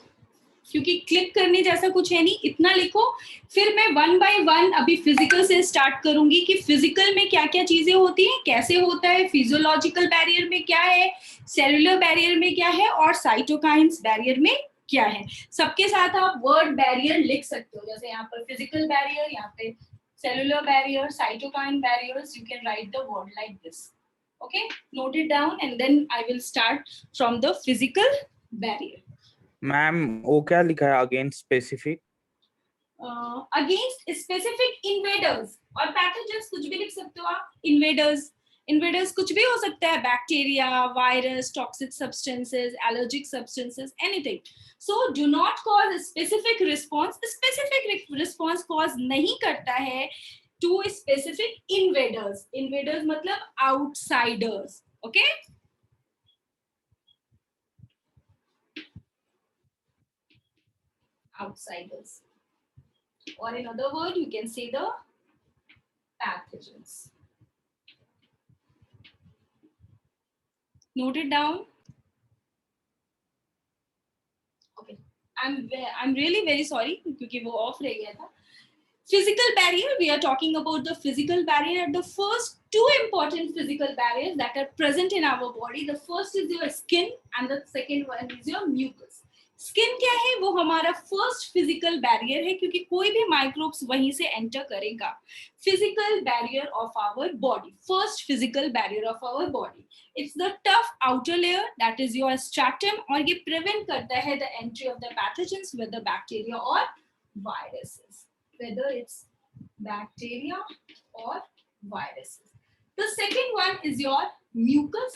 क्योंकि click करने जैसा कुछ है नहीं, इतना लिखो. फिर मैं 1 by 1 अभी फिजिकल से स्टार्ट करूंगी कि फिजिकल में क्या क्या चीजें होती हैं, कैसे होता है, फिजियोलॉजिकल बैरियर में क्या है, सेलुलर बैरियर में क्या है, और साइटोकाइन्स बैरियर में क्या है. सबके साथ आप वर्ड बैरियर लिख सकते हो, जैसे यहाँ पर फिजिकल बैरियर, यहाँ पे cellular barrier, cytokine barriers. You can write the word like this. Okay, note it down and then I will start from the physical barrier. Ma'am वो क्या लिखा है against specific? Against specific invaders और pathogens, कुछ भी लिख सकते हो आप. इन्वेडर्स कुछ भी हो सकता है, bacteria, virus, toxic substances, allergic substances, anything. So do not cause specific response. Specific response cause नहीं करता है टू स्पेसिफिक इन्वेडर्स. इन्वेडर्स मतलब outsiders. Okay, outsiders, or in other word you can say the pathogens. Note it down. Okay, I'm really very sorry क्योंकि वो off रह गया था. Physical barrier, we are talking about the physical barrier. The first two important physical barriers that are present in our body, the first is your skin and the second one is your mucus. Skin क्या है? वो हमारा first physical barrier है क्योंकि कोई भी microbes वहीं से एंटर करेगा. Physical barrier of our body, first physical barrier of our body, it's the tough outer layer that is your stratum, और ये प्रिवेंट करता है the entry of the pathogens with the bacteria और viruses, whether it's bacteria or viruses. The second one is your mucus.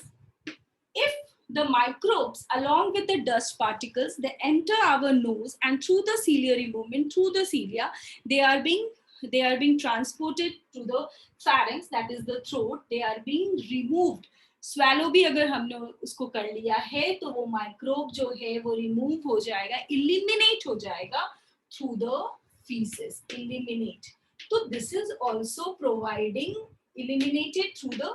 If the microbes along with the dust particles, they enter our nose and through the ciliary movement, through the cilia, they are being transported to the pharynx, that is the throat. They are being removed. swallow भी अगर हमने उसको कर लिया है तो वो microbe जो है वो रिमूव हो जाएगा, eliminate हो जाएगा through the feces. Eliminate. So this is also providing eliminated through the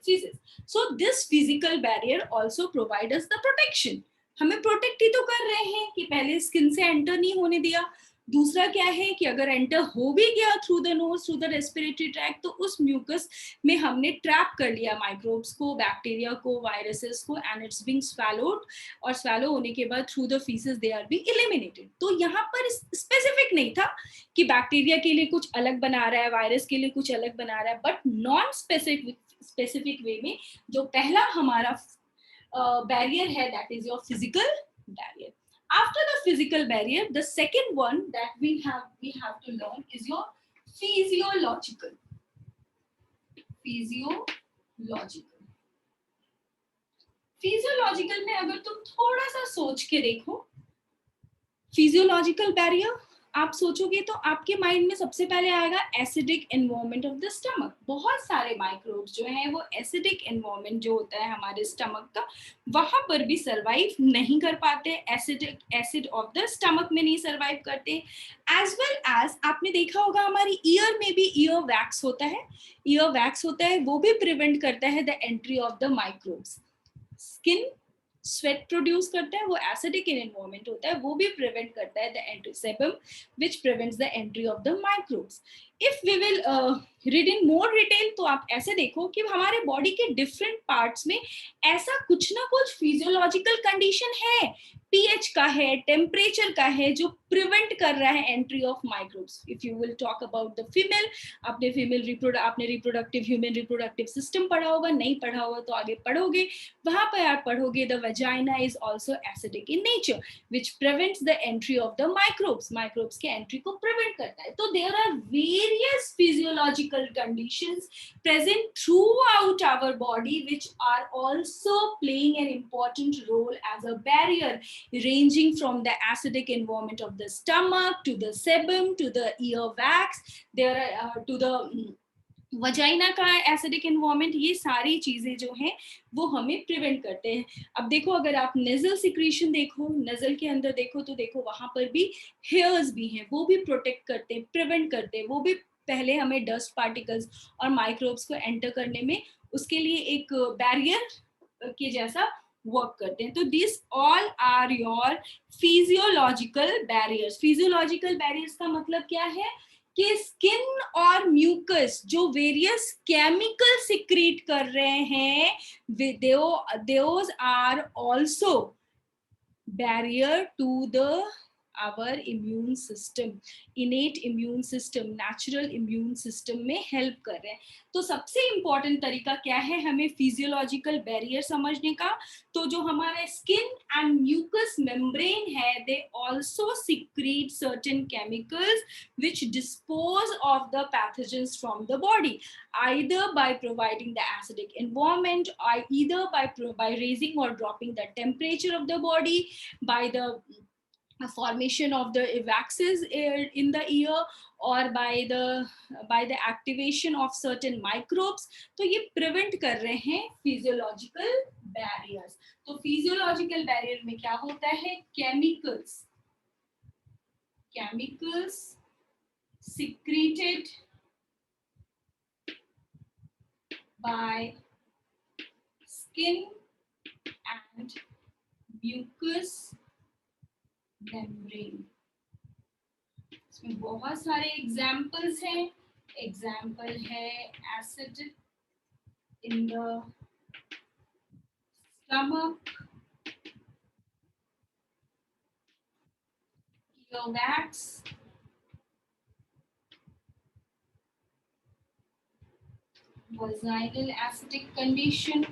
feces. So this physical barrier also provides us the protection. हमें प्रोटेक्ट ही तो कर रहे हैं कि पहले स्किन से एंटर नहीं होने दिया. दूसरा क्या है कि अगर एंटर हो भी गया through the nose, through the respiratory tract, तो उस म्यूकस में हमने ट्रैप कर लिया माइक्रोब्स को, बैक्टीरिया को, वायरसेस को, एंड इट्स बीइंग स्वैलोड, और स्वैलो होने के बाद through the faeces they are being eliminated. तो यहाँ पर स्पेसिफिक नहीं था कि बैक्टीरिया के लिए कुछ अलग बना रहा है, वायरस के लिए कुछ अलग बना रहा है, बट नॉन स्पेसिफिक वे में जो पहला हमारा barrier है, that is your physical barrier. After the physical barrier, the second one that we have to learn is your physiological. Physiological में अगर तुम थोड़ा सा सोच के देखो, physiological barrier आप सोचोगे तो आपके माइंड में सबसे पहले आएगा acidic environment of the stomach. बहुत सारे माइक्रोब्स जो हैं वो एसिडिक एनवायरनमेंट जो होता है हमारे स्टमक का, वहां पर भी सरवाइव नहीं कर पाते. एसिड ऑफ द स्टमक में नहीं सरवाइव करते. एज वेल एज आपने देखा होगा हमारी ईयर में भी ईयर वैक्स होता है, वो भी प्रिवेंट करता है the entry of the microbes. Skin sweat produce करता है, वो एसिडिक एनवायरनमेंट होता है, वो भी प्रिवेंट करता है the entry. Sebum which prevents the entry of the microbes. If we will read in more detail तो आप ऐसे देखो कि हमारे बॉडी के डिफरेंट पार्ट्स में ऐसा कुछ ना कुछ फिजियोलॉजिकल कंडीशन है, पीएच का है, टेम्परेचर का है, जो प्रिवेंट कर रहा है entry of microbes. If you will talk about the female, आपने रिप्रोडक्टिव ह्यूमन रिप्रोडक्टिव सिस्टम पढ़ा होगा, नहीं पढ़ा होगा तो आगे पढ़ोगे, वहां पर आप पढ़ोगे the vagina is also acidic in nature which prevents the entry of the microbes के एंट्री को प्रिवेंट करता है. तो there are various physiological conditions present throughout our body which are also playing an important role as a barrier, ranging from the acidic environment of the stomach to the sebum to the ear wax, there are to the vagina का acidic environment. ये सारी चीजें जो हैं वो हमें prevent करते हैं. अब देखो अगर आप नेजल सिक्रीशन देखो, नजल के अंदर देखो तो देखो वहां पर भी हेयर्स भी हैं, वो भी प्रोटेक्ट करते हैं, प्रिवेंट करते हैं, वो भी पहले हमें डस्ट पार्टिकल्स और माइक्रोब्स को एंटर करने में उसके लिए एक बैरियर के जैसा वर्क करते हैं. तो this all are your physiological barriers. Physiological barriers का मतलब क्या है कि स्किन और म्यूकस जो वेरियस केमिकल सिक्रीट कर रहे हैं, those are also barrier to the our immune system, innate immune system, natural immune system में help कर रहे हैं. तो सबसे important तरीका क्या है हमें physiological barrier समझने का? तो जो हमारा skin and mucous membrane है, they also secrete certain chemicals which dispose of the pathogens from the body, either by providing the acidic environment, or either by raising or dropping the temperature of the body, by the formation of the waxes in the ear, or by the activation of certain microbes. तो ये prevent कर रहे हैं physiological barriers. तो physiological barrier में क्या होता है? chemicals secreted by skin and mucous membrane. इसमें बहुत सारे एग्जाम्पल्स हैं। एग्जाम्पल है acid in the stomach, earwax, vaginal acidic condition,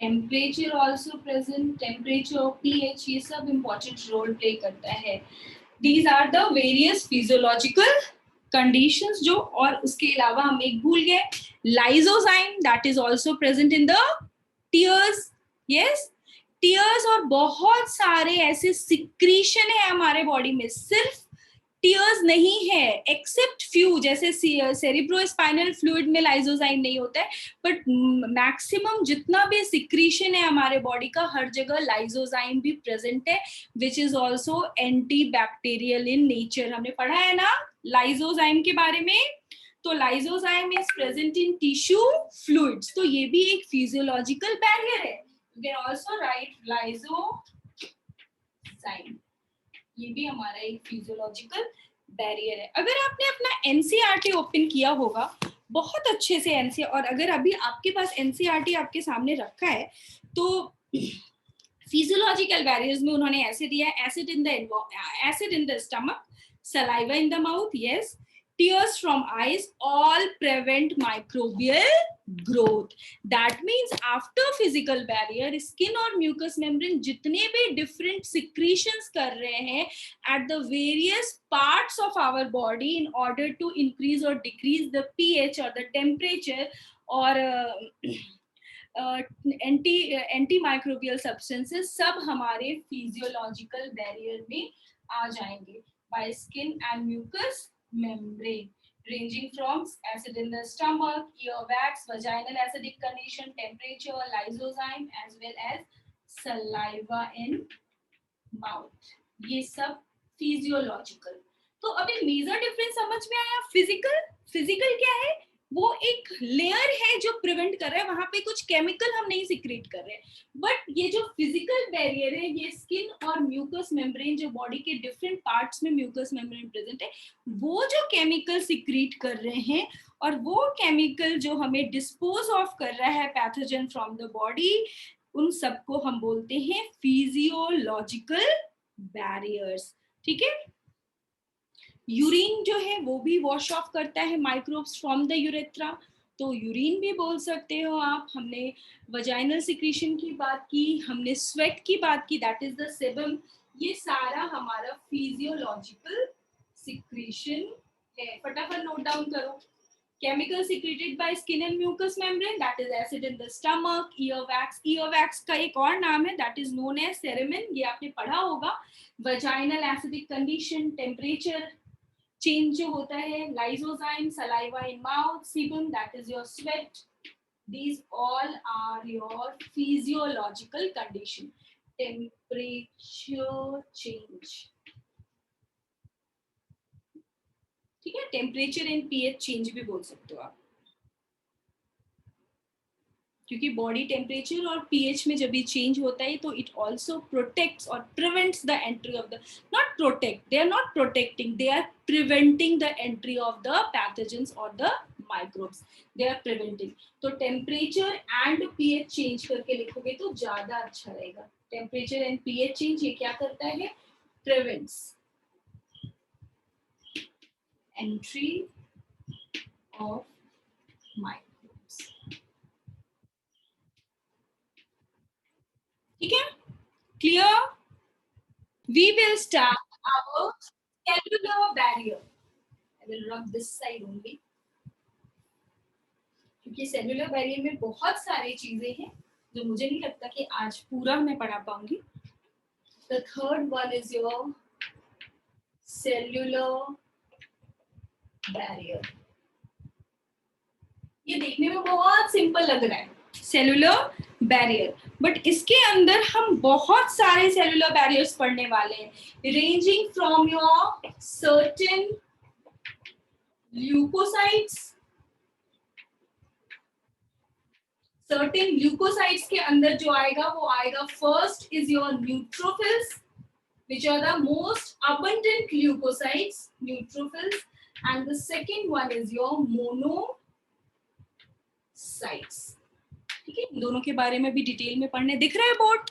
temperature also present, temperature और pH ये सब इम्पोर्टेंट रोल प्ले करता है। These are the various physiological conditions जो, और उसके अलावा हम एक भूल गए, lysozyme that is also present in the tears, yes, tears। और बहुत सारे ऐसे सिक्रीशन है हमारे बॉडी में, सिर्फ टीयर्स नहीं है, एक्सेप्ट फ्यू, जैसे सेरिब्रोस्पाइनल फ्लूइड में लाइजोजाइम नहीं होता है, बट मैक्सिमम जितना भी सिक्रीशन है हमारे बॉडी का, हर जगह लाइजोजाइम भी प्रेजेंट है, which is also anti bacterial in nature. हमने पढ़ा है ना लाइजोजाइम के बारे में। तो lysozyme is present in tissue fluids, तो ये भी एक फिजियोलॉजिकल बैरियर है। You can also right lysozyme, ये भी हमारा एक फिजियोलॉजिकल बैरियर है। अगर आपने अपना एनसीईआरटी ओपन किया होगा बहुत अच्छे से एनसीईआरटी, और अगर अभी आपके पास एनसीईआरटी आपके सामने रखा है, तो फिजियोलॉजिकल बैरियर्स में उन्होंने ऐसे दिया है, acid in the stomach, saliva in the mouth, yes, tears from eyes, all prevent microbial growth. That means after physical barrier, skin और mucous membrane जितने भी different secretions कर रहे हैं at the various parts of our body in order to increase or decrease the pH or the temperature or antimicrobial substances, सब हमारे physiological barrier में आ जाएंगे by skin and mucous membrane, ranging from acid in the stomach, earwax, vaginal acidic condition, temperature, lysozyme, as well as saliva in mouth। ये सब physiological. तो अभी major difference समझ में आया। फिजिकल क्या है, वो एक लेयर है जो प्रिवेंट कर रहा है, वहां पे कुछ केमिकल हम नहीं सिक्रेट कर रहे हैं। बट ये जो फिजिकल बैरियर है, ये स्किन और म्यूकस मेम्ब्रेन, जो बॉडी के डिफरेंट पार्ट्स में म्यूकस मेम्ब्रेन प्रेजेंट है, वो जो केमिकल सिक्रेट कर रहे हैं, और वो केमिकल जो हमें डिस्पोज ऑफ कर रहा है पैथोजन फ्रॉम द बॉडी, उन सबको हम बोलते हैं फिजियोलॉजिकल बैरियर्स। ठीक है। यूरिन जो है वो भी वॉश ऑफ करता है माइक्रोब्स फ्रॉम द यूरेथ्रा, तो यूरिन भी बोल सकते हो आप। हमने वजाइनल सिक्रीशन की बात की, हमने स्वेट की बात की, दैट इज द सेबम। ये सारा हमारा फिजियोलॉजिकल सिक्रीशन है। फटाफट नोट डाउन करो। Chemical secreted by skin and mucous membrane, that is acid in the stomach, earwax। earwax का एक और नाम है, that is known as cerumen, ये आपने पढ़ा होगा। vaginal acidic condition, temperature change जो होता है, lysozyme, saliva in mouth, sebum, that is your sweat। These all are your physiological condition। temperature change, ठीक है। टेम्परेचर एंड पीएच चेंज भी बोल सकते हो आप, क्योंकि बॉडी टेम्परेचर और पीएच में जब भी चेंज होता है, तो इट ऑल्सो प्रोटेक्ट्स और prevents the entry of the, not protect, they are not protecting, they are preventing the entry of the pathogens और the microbes, they are preventing. तो टेम्परेचर एंड पीएच चेंज करके लिखोगे तो ज्यादा अच्छा रहेगा। Temperature and pH change ये क्या करता है, प्रिवेंट्स entry of microbes। ठीक है, clear? We will start our cellular barrier। I will rub this side only, क्योंकि सेल्युलर बैरियर में बहुत सारी चीजें हैं जो मुझे नहीं लगता कि आज पूरा मैं पढ़ा पाऊंगी। The third one is your cellular barrier. ये देखने में बहुत सिंपल लग रहा है, सेलुलर बैरियर, बट इसके अंदर हम बहुत सारे सेलुलर बैरियर्स पढ़ने वाले हैं, ranging from your certain leukocytes, certain leukocytes के अंदर जो आएगा वो आएगा, first is your neutrophils which are the most abundant leukocytes, neutrophils, and the second one is your monocytes. ठीक है, इन दोनों के बारे में भी डिटेल में पढ़ने दिख रहा है board?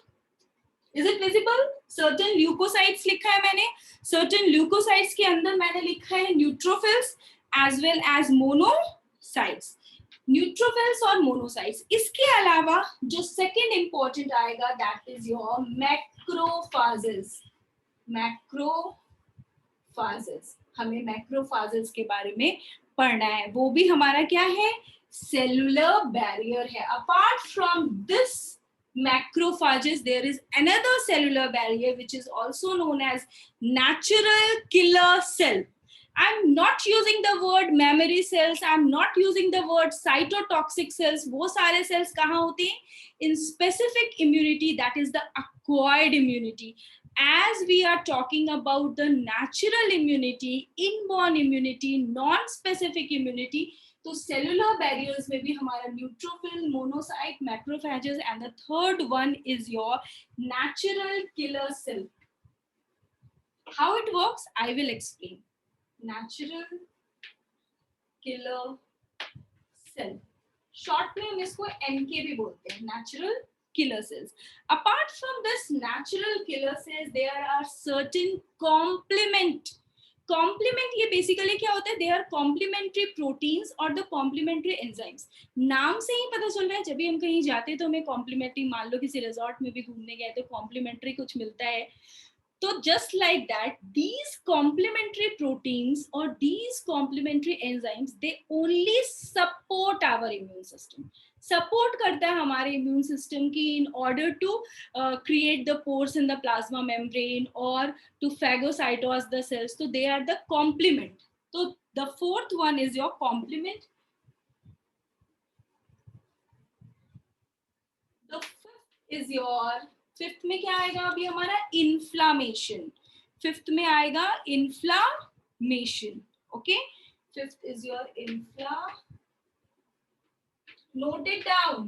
Is it visible? Certain leukocytes लिखा है मैंने, certain leukocytes के अंदर मैंने लिखा है neutrophils as well as monocytes. Neutrophils और मोनोसाइट्स, इसके अलावा जो सेकंड इंपॉर्टेंट आएगा that is your macrophages. Macrophages, हमें मैक्रोफाजेस के बारे में पढ़ना है. वो भी हमारा क्या है? सेलुलर बैरियर है. Apart from this macrophages there is another cellular barrier which is also known as natural killer cell. I'm not using the word memory cells, I'm not using the word cytotoxic cells. वो सारे cells कहाँ होते हैं? In specific immunity, that is the acquired immunity. As we are talking about the natural immunity, inborn immunity, non-specific immunity, तो cellular barriers में भी हमारा neutrophil, monocyte, macrophages and the third one is your natural killer cell. How it works I will explain. Natural killer cell, short में हम इसको NK भी बोलते हैं, natural killer cells. Apart from this natural killer cells, there are certain complement ये basically क्या होता है? दे आर कॉम्प्लीमेंट्री प्रोटीन्स और द कॉम्प्लीमेंट्री एंजाइम्स. नाम से ही पता चल रहा है, जब भी हम कहीं जाते हैं तो हमें कॉम्प्लीमेंट्री, मान लो किसी रिजॉर्ट में भी घूमने गए तो कॉम्प्लीमेंट्री कुछ मिलता है. तो just like that these complementary proteins और these complementary enzymes they only support our immune system. Support करता है हमारे इम्यून सिस्टम की in order to create the pores in the plasma membrane और टू फैगोसाइटोज द सेल्स. तो they are the complement. तो the fourth one is your complement. The fifth is your, fifth में क्या आएगा अभी हमारा? Inflammation. Fifth में आएगा inflammation. Okay, fifth is your note it down,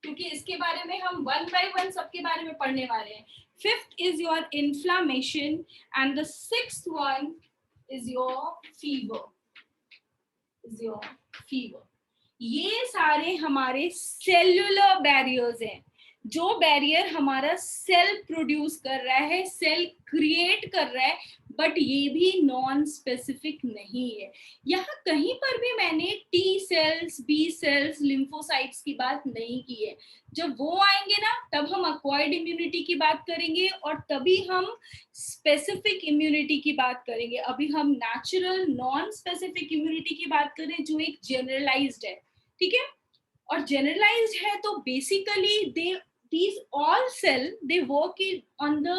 क्योंकि इसके बारे में हम वन बाय वन सबके बारे में पढ़ने वाले हैं. Fifth is your inflammation and the sixth one is your fever. ये सारे हमारे सेल्यूलर बैरियर्स हैं. जो बैरियर हमारा सेल प्रोड्यूस कर रहा है, सेल क्रिएट कर रहा है, बट ये भी नॉन स्पेसिफिक नहीं है. यहाँ कहीं पर भी मैंने T cells, B cells, lymphocytes की बात नहीं की है. जब वो आएंगे ना तब हम अक्वायर्ड इम्यूनिटी की बात करेंगे और तभी हम स्पेसिफिक इम्यूनिटी की बात करेंगे. अभी हम नेचुरल नॉन स्पेसिफिक इम्यूनिटी की बात करें जो एक जनरलाइज्ड है. ठीक है, और जनरलाइज्ड है तो basically these all cell they work on the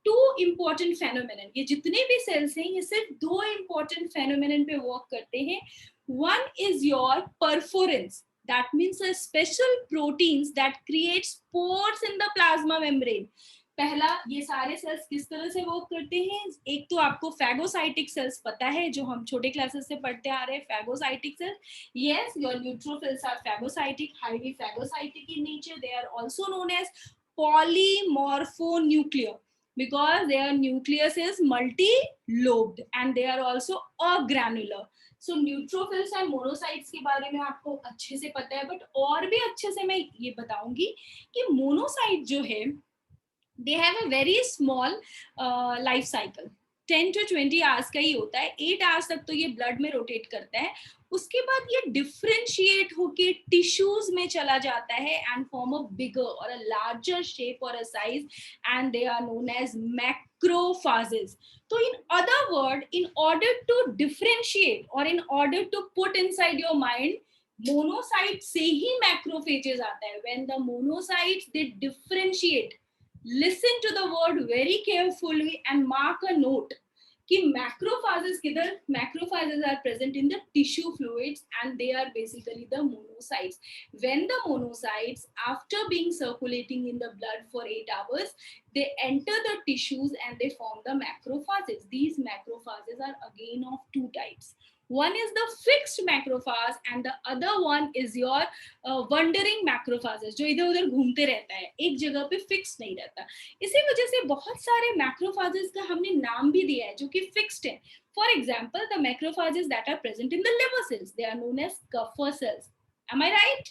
two important phenomenon. ये जितने भी cells हैं ये सिर्फ दो important phenomenon पे work करते हैं. One is your perforance, that means a special proteins that creates pores in the plasma membrane. पहला, ये सारे सेल्स किस तरह से वर्क करते हैं? एक तो आपको फैगोसाइटिक सेल्स पता है जो हम छोटे क्लासेस से पढ़ते आ रहे हैं. Phagocytic cells, yes, your neutrophils are phagocytic, highly phagocytic in nature. They are also known as polymorphonuclear because their nucleus is multi-lobed and they are also agranular. So neutrophils and monocytes के बारे में आपको अच्छे से पता है, but और भी अच्छे से मैं ये बताऊंगी कि मोनोसाइट जो है they have a very small life cycle. 10 to 20 hours का ही होता है. 8 hours तक तो ये ब्लड में रोटेट करता है. उसके बाद ये डिफरेंशिएट होके टिश्यूज में चला जाता है एंड फॉर्म अ बिगर और अ लार्जर शेप और a size and they are known as macrophages. तो in other word, in order to differentiate और in order to put inside your mind, monocyte से ही मैक्रोफेजेस आता है. When the monocytes they differentiate, listen to the word very carefully and mark a note कि macrophages किधर? Macrophages are present in the tissue fluids and they are basically the monocytes. When the monocytes, after being circulating in the blood for 8 hours, they enter the tissues and they form the macrophages. These macrophages are again of two types. One is the fixed macrophage and the other one is your wandering macrophages, जो इधर उधर घूमते रहता है, एक जगह पे fix नहीं रहता. इसी वजह से बहुत सारे macrophages का हमने नाम भी दिया है जो कि फिक्स्ड है. For example, the macrophages that are present in the liver cells, they are known as Kupffer cells. Am I right?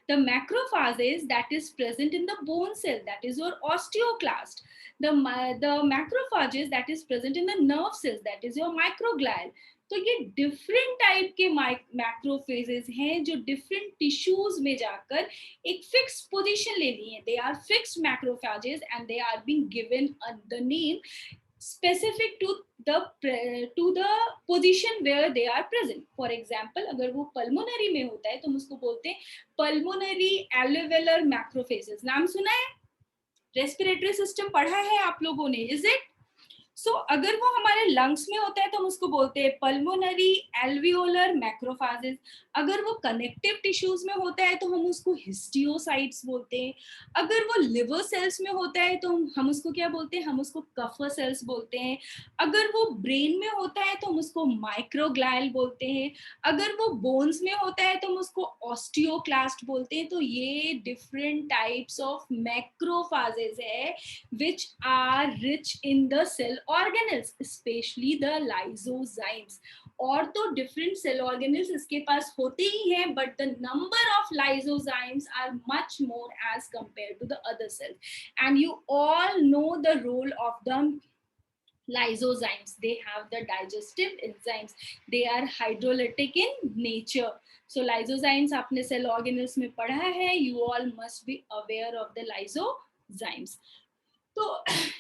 The macrophages that is present in the bone cell, that is your osteoclast. The macrophages that is present in the nerve cells, that is your microglial. तो ये different type के macrophages हैं जो different tissues में जाकर एक fix position ले ली हैं. They are fixed macrophages and they are being given the name specific to the position where they are present. For example, अगर वो pulmonary में होता है तो हम उसको बोलते हैं pulmonary alveolar macrophages. नाम सुना है? Respiratory system पढ़ा है आप लोगों ने, is it? So अगर वो हमारे lungs में होता है तो हम उसको बोलते हैं pulmonary alveolar macrophages. अगर वो connective tissues में होता है तो हम उसको histiocytes बोलते हैं. अगर वो liver cells में होता है तो हम उसको क्या बोलते हैं? हम उसको Kupffer cells बोलते हैं. अगर वो brain में होता है तो हम उसको microglial बोलते हैं. अगर वो bones में होता है तो हम उसको osteoclast बोलते हैं. तो ये different types of macrophages है which are rich in the cell organelles, especially the lysozymes. और तो different cell organelles इसके पास होते ही हैं, but the number of lysozymes are much more as compared to the other cells. And you all know the role of the lysozymes. They have the digestive enzymes. They are hydrolytic in nature. So lysozymes आपने cell organelles में पढ़ा है. You all must be aware of the lysozymes. तो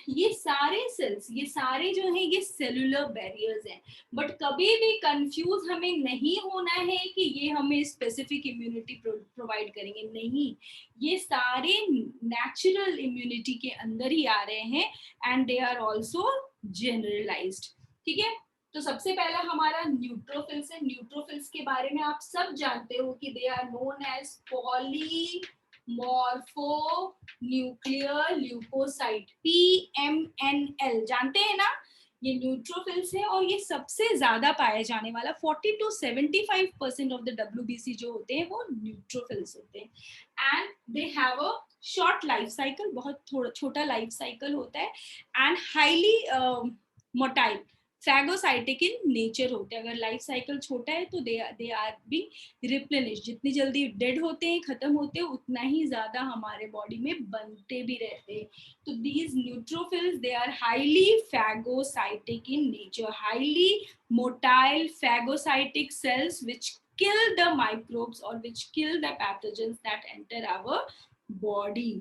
ये सारे sales, ये सारे जो हैं ये सेलुलर बैरियर्स हैं. बट कभी भी कंफ्यूज हमें नहीं होना है कि ये हमें स्पेसिफिक इम्यूनिटी प्रोवाइड करेंगे. नहीं, ये सारे नेचुरल इम्यूनिटी के अंदर ही आ रहे हैं and they are also generalised. ठीक है. तो सबसे पहला हमारा न्यूट्रोफिल्स है. न्यूट्रोफिल्स के बारे में आप सब जानते हो कि they are known as polymorphonuclear leukocyte, PMNL. जानते हैं ना, ये न्यूट्रोफिल्स है और ये सबसे ज्यादा पाया जाने वाला 40 to 75% ऑफ द WBC जो होते हैं वो न्यूट्रोफिल्स होते हैं. And they have a short life cycle, बहुत थोड़ा छोटा लाइफ साइकिल होता है. And highly motile, phagocytic in nature होते हैं. अगर लाइफ साइकिल छोटा है तो दे आर बीइंग रिप्लेनिश. जितनी जल्दी डेड होते हैं, खत्म होते हैं, उतना ही ज्यादा हमारे बॉडी में बनते भी रहते हैं. तो these neutrophils they are highly phagocytic in nature, highly motile phagocytic cells which kill the microbes or which kill the pathogens that enter our body.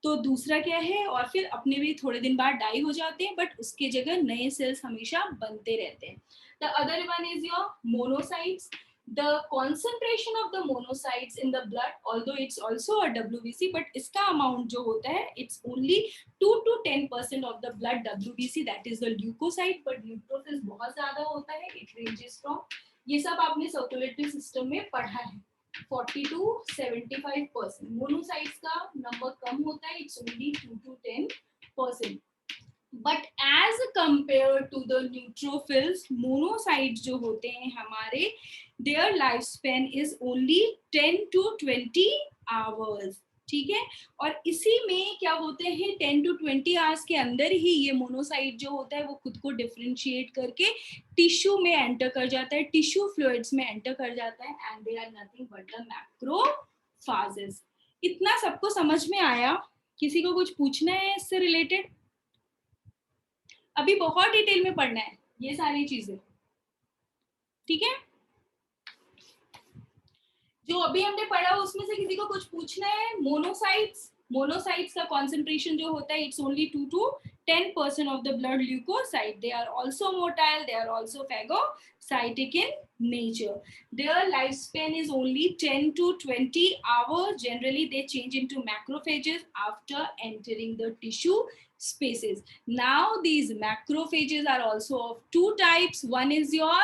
तो दूसरा क्या है, और फिर अपने भी थोड़े दिन बाद डाई हो जाते हैं, बट उसके जगह नए सेल्स हमेशा बनते रहते हैं. The other one is your monocytes. The concentration of the monocytes in the blood, although it's also a WBC, but इसका amount जो होता है, it's only 2 to 10% of the blood WBC, that is the leukocyte, but neutrophils बहुत ज़्यादा होता है. It ranges from, ये सब आपने सर्कुलेटरी सिस्टम में पढ़ा है, 40 to 75%. मोनोसाइट्स का नंबर कम होता है, it's only 2 to 10%. But as compared to the neutrophils, monocytes जो होते हैं हमारे, their lifespan is only 10 to 20 hours. ठीक है. और इसी में क्या होते हैं, 10 to 20 आवर्स के अंदर ही ये मोनोसाइट जो होता है वो खुद को डिफरेंशिएट करके टिश्यू में एंटर कर जाता है, टिश्यू फ्लूइड्स में एंटर कर जाता है. And they are nothing but the macrophages. इतना सबको समझ में आया? किसी को कुछ पूछना है इससे रिलेटेड? अभी बहुत डिटेल में पढ़ना है ये सारी चीजें. ठीक है. जो अभी हमने पढ़ा उसमें से किसी को कुछ पूछना है? मोनोसाइट्स का कॉन्सेंट्रेशन जो होता है, it's only 2 to 10% of the blood leukocyte. They are also motile, they are also phagocytic in nature. Their life span is only 10 to 20 hours. Generally they change into macrophages after entering the tissue spaces. Now these macrophages are also of two types. One is your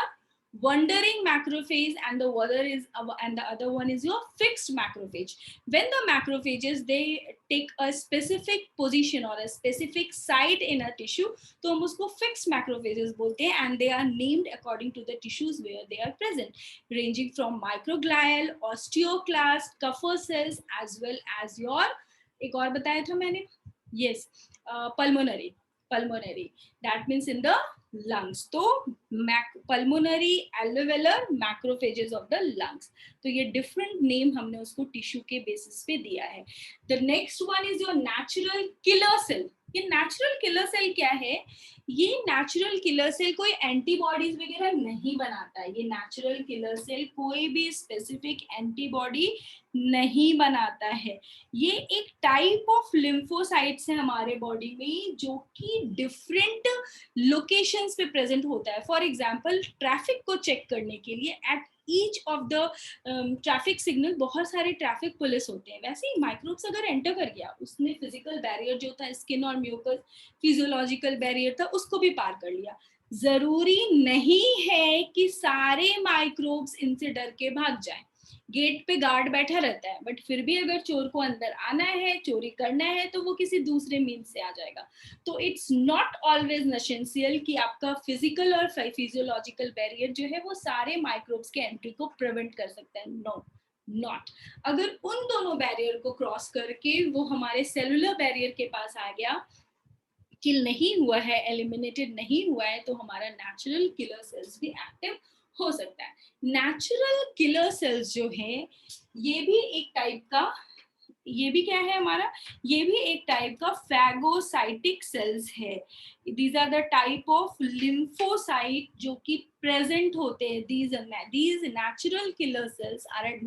wandering macrophage, and the other one is your fixed macrophage. When the macrophages they take a specific position or a specific site in a tissue, तो हम उसको fixed macrophages बोलते हैं, and they are named according to the tissues where they are present, ranging from microglial, osteoclast, Kupffer cells, as well as your, एक और बताया था मैंने, yes, pulmonary, that means in the lungs. तो pulmonary alveolar macrophages of the lungs. तो ये different name हमने उसको टिश्यू के बेसिस पे दिया है. The next one is your natural killer cell. ये नेचुरल किलर सेल क्या है? ये नेचुरल किलर सेल कोई एंटीबॉडीज वगैरह नहीं बनाता है. ये नेचुरल किलर सेल कोई भी स्पेसिफिक एंटीबॉडी नहीं बनाता है. ये एक टाइप ऑफ लिम्फोसाइट्स है हमारे बॉडी में जो कि डिफरेंट लोकेशंस पे प्रेजेंट होता है. फॉर एग्जांपल, ट्रैफिक को चेक करने के लिए at each of the traffic signal बहुत सारे ट्रैफिक पुलिस होते हैं. वैसे ही माइक्रोब्स अगर एंटर कर गया, उसने फिजिकल बैरियर जो था स्किन और म्यूकस, फिजियोलॉजिकल बैरियर था, उसको भी पार कर लिया. जरूरी नहीं है कि सारे माइक्रोब्स इनसे डर के भाग जाएं. गेट पे गार्ड बैठा रहता है, बट फिर भी अगर चोर को अंदर आना है, चोरी करना है, तो वो किसी दूसरे मीन्स से आ जाएगा. तो इट्स नॉट ऑलवेज एसेंशियल कि आपका फिजिकल और फिजियोलॉजिकल बैरियर जो है वो सारे माइक्रोब्स के एंट्री को प्रिवेंट कर सकता है. No, not. अगर उन दोनों बैरियर को क्रॉस करके वो हमारे सेलुलर बैरियर के पास आ गया, किल नहीं हुआ है, एलिमिनेटेड नहीं हुआ है, तो हमारा नेचुरल किलर सेल्स भी एक्टिव हो सकता है. नेचुरल किलर सेल्स जो है ये भी एक टाइप का, ये भी क्या है हमारा, ये भी एक टाइप का फैगोसाइटिक सेल्स है. These are the type of lymphocyte जो कि प्रेजेंट होते हैं. these natural killer cells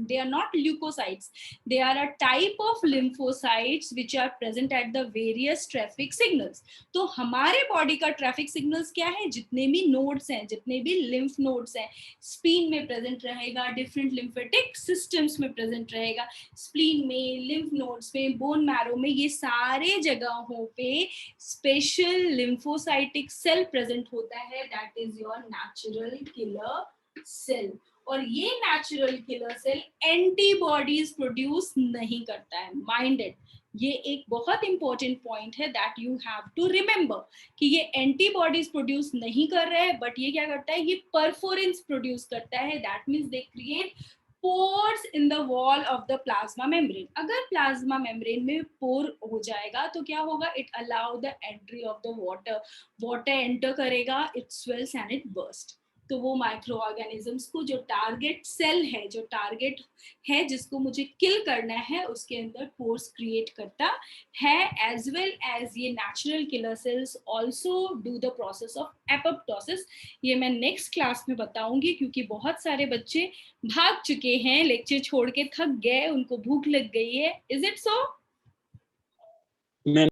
they are not leukocytes, they are a type of lymphocytes which are present at the various traffic signals. तो हमारे body का traffic signals क्या है? जितने भी नोड्स हैं, जितने भी लिम्फ नोड्स हैं, स्प्लीन में प्रेजेंट रहेगा, डिफरेंट लिम्फेटिक सिस्टम्स में प्रेजेंट रहेगा, स्प्लीन में, लिम्फ नोड्स में, बोन मैरो में, ये सारे जगहों पे स्पेशल लिम्फोसाइटिक सेल प्रेजेंट होता है. That is your natural killer cell. और ये natural killer cell antibodies produce नहीं करता है. माइंडेड, ये एक बहुत इंपॉर्टेंट पॉइंट है that you have to remember कि ये एंटीबॉडीज प्रोड्यूस नहीं कर रहे हैं, बट ये क्या करता है? ये परफोरेंस प्रोड्यूस करता है. That means they create pores in the wall of the plasma membrane. अगर प्लाज्मा मेम्ब्रेन में पोर हो जाएगा तो क्या होगा? It allow the entry of the water enter करेगा, it swells and it burst. तो वो माइक्रो ऑर्गेनिजम्स को, जो टारगेट सेल है, जो टारगेट है जिसको मुझे किल करना है, उसके अंदर पोर्स क्रिएट करता है. एज वेल एज ये natural killer cells also do the process of apoptosis. ये मैं नेक्स्ट क्लास में बताऊंगी क्योंकि बहुत सारे बच्चे भाग चुके हैं, लेक्चर छोड़ के थक गए, उनको भूख लग गई है. Is it so?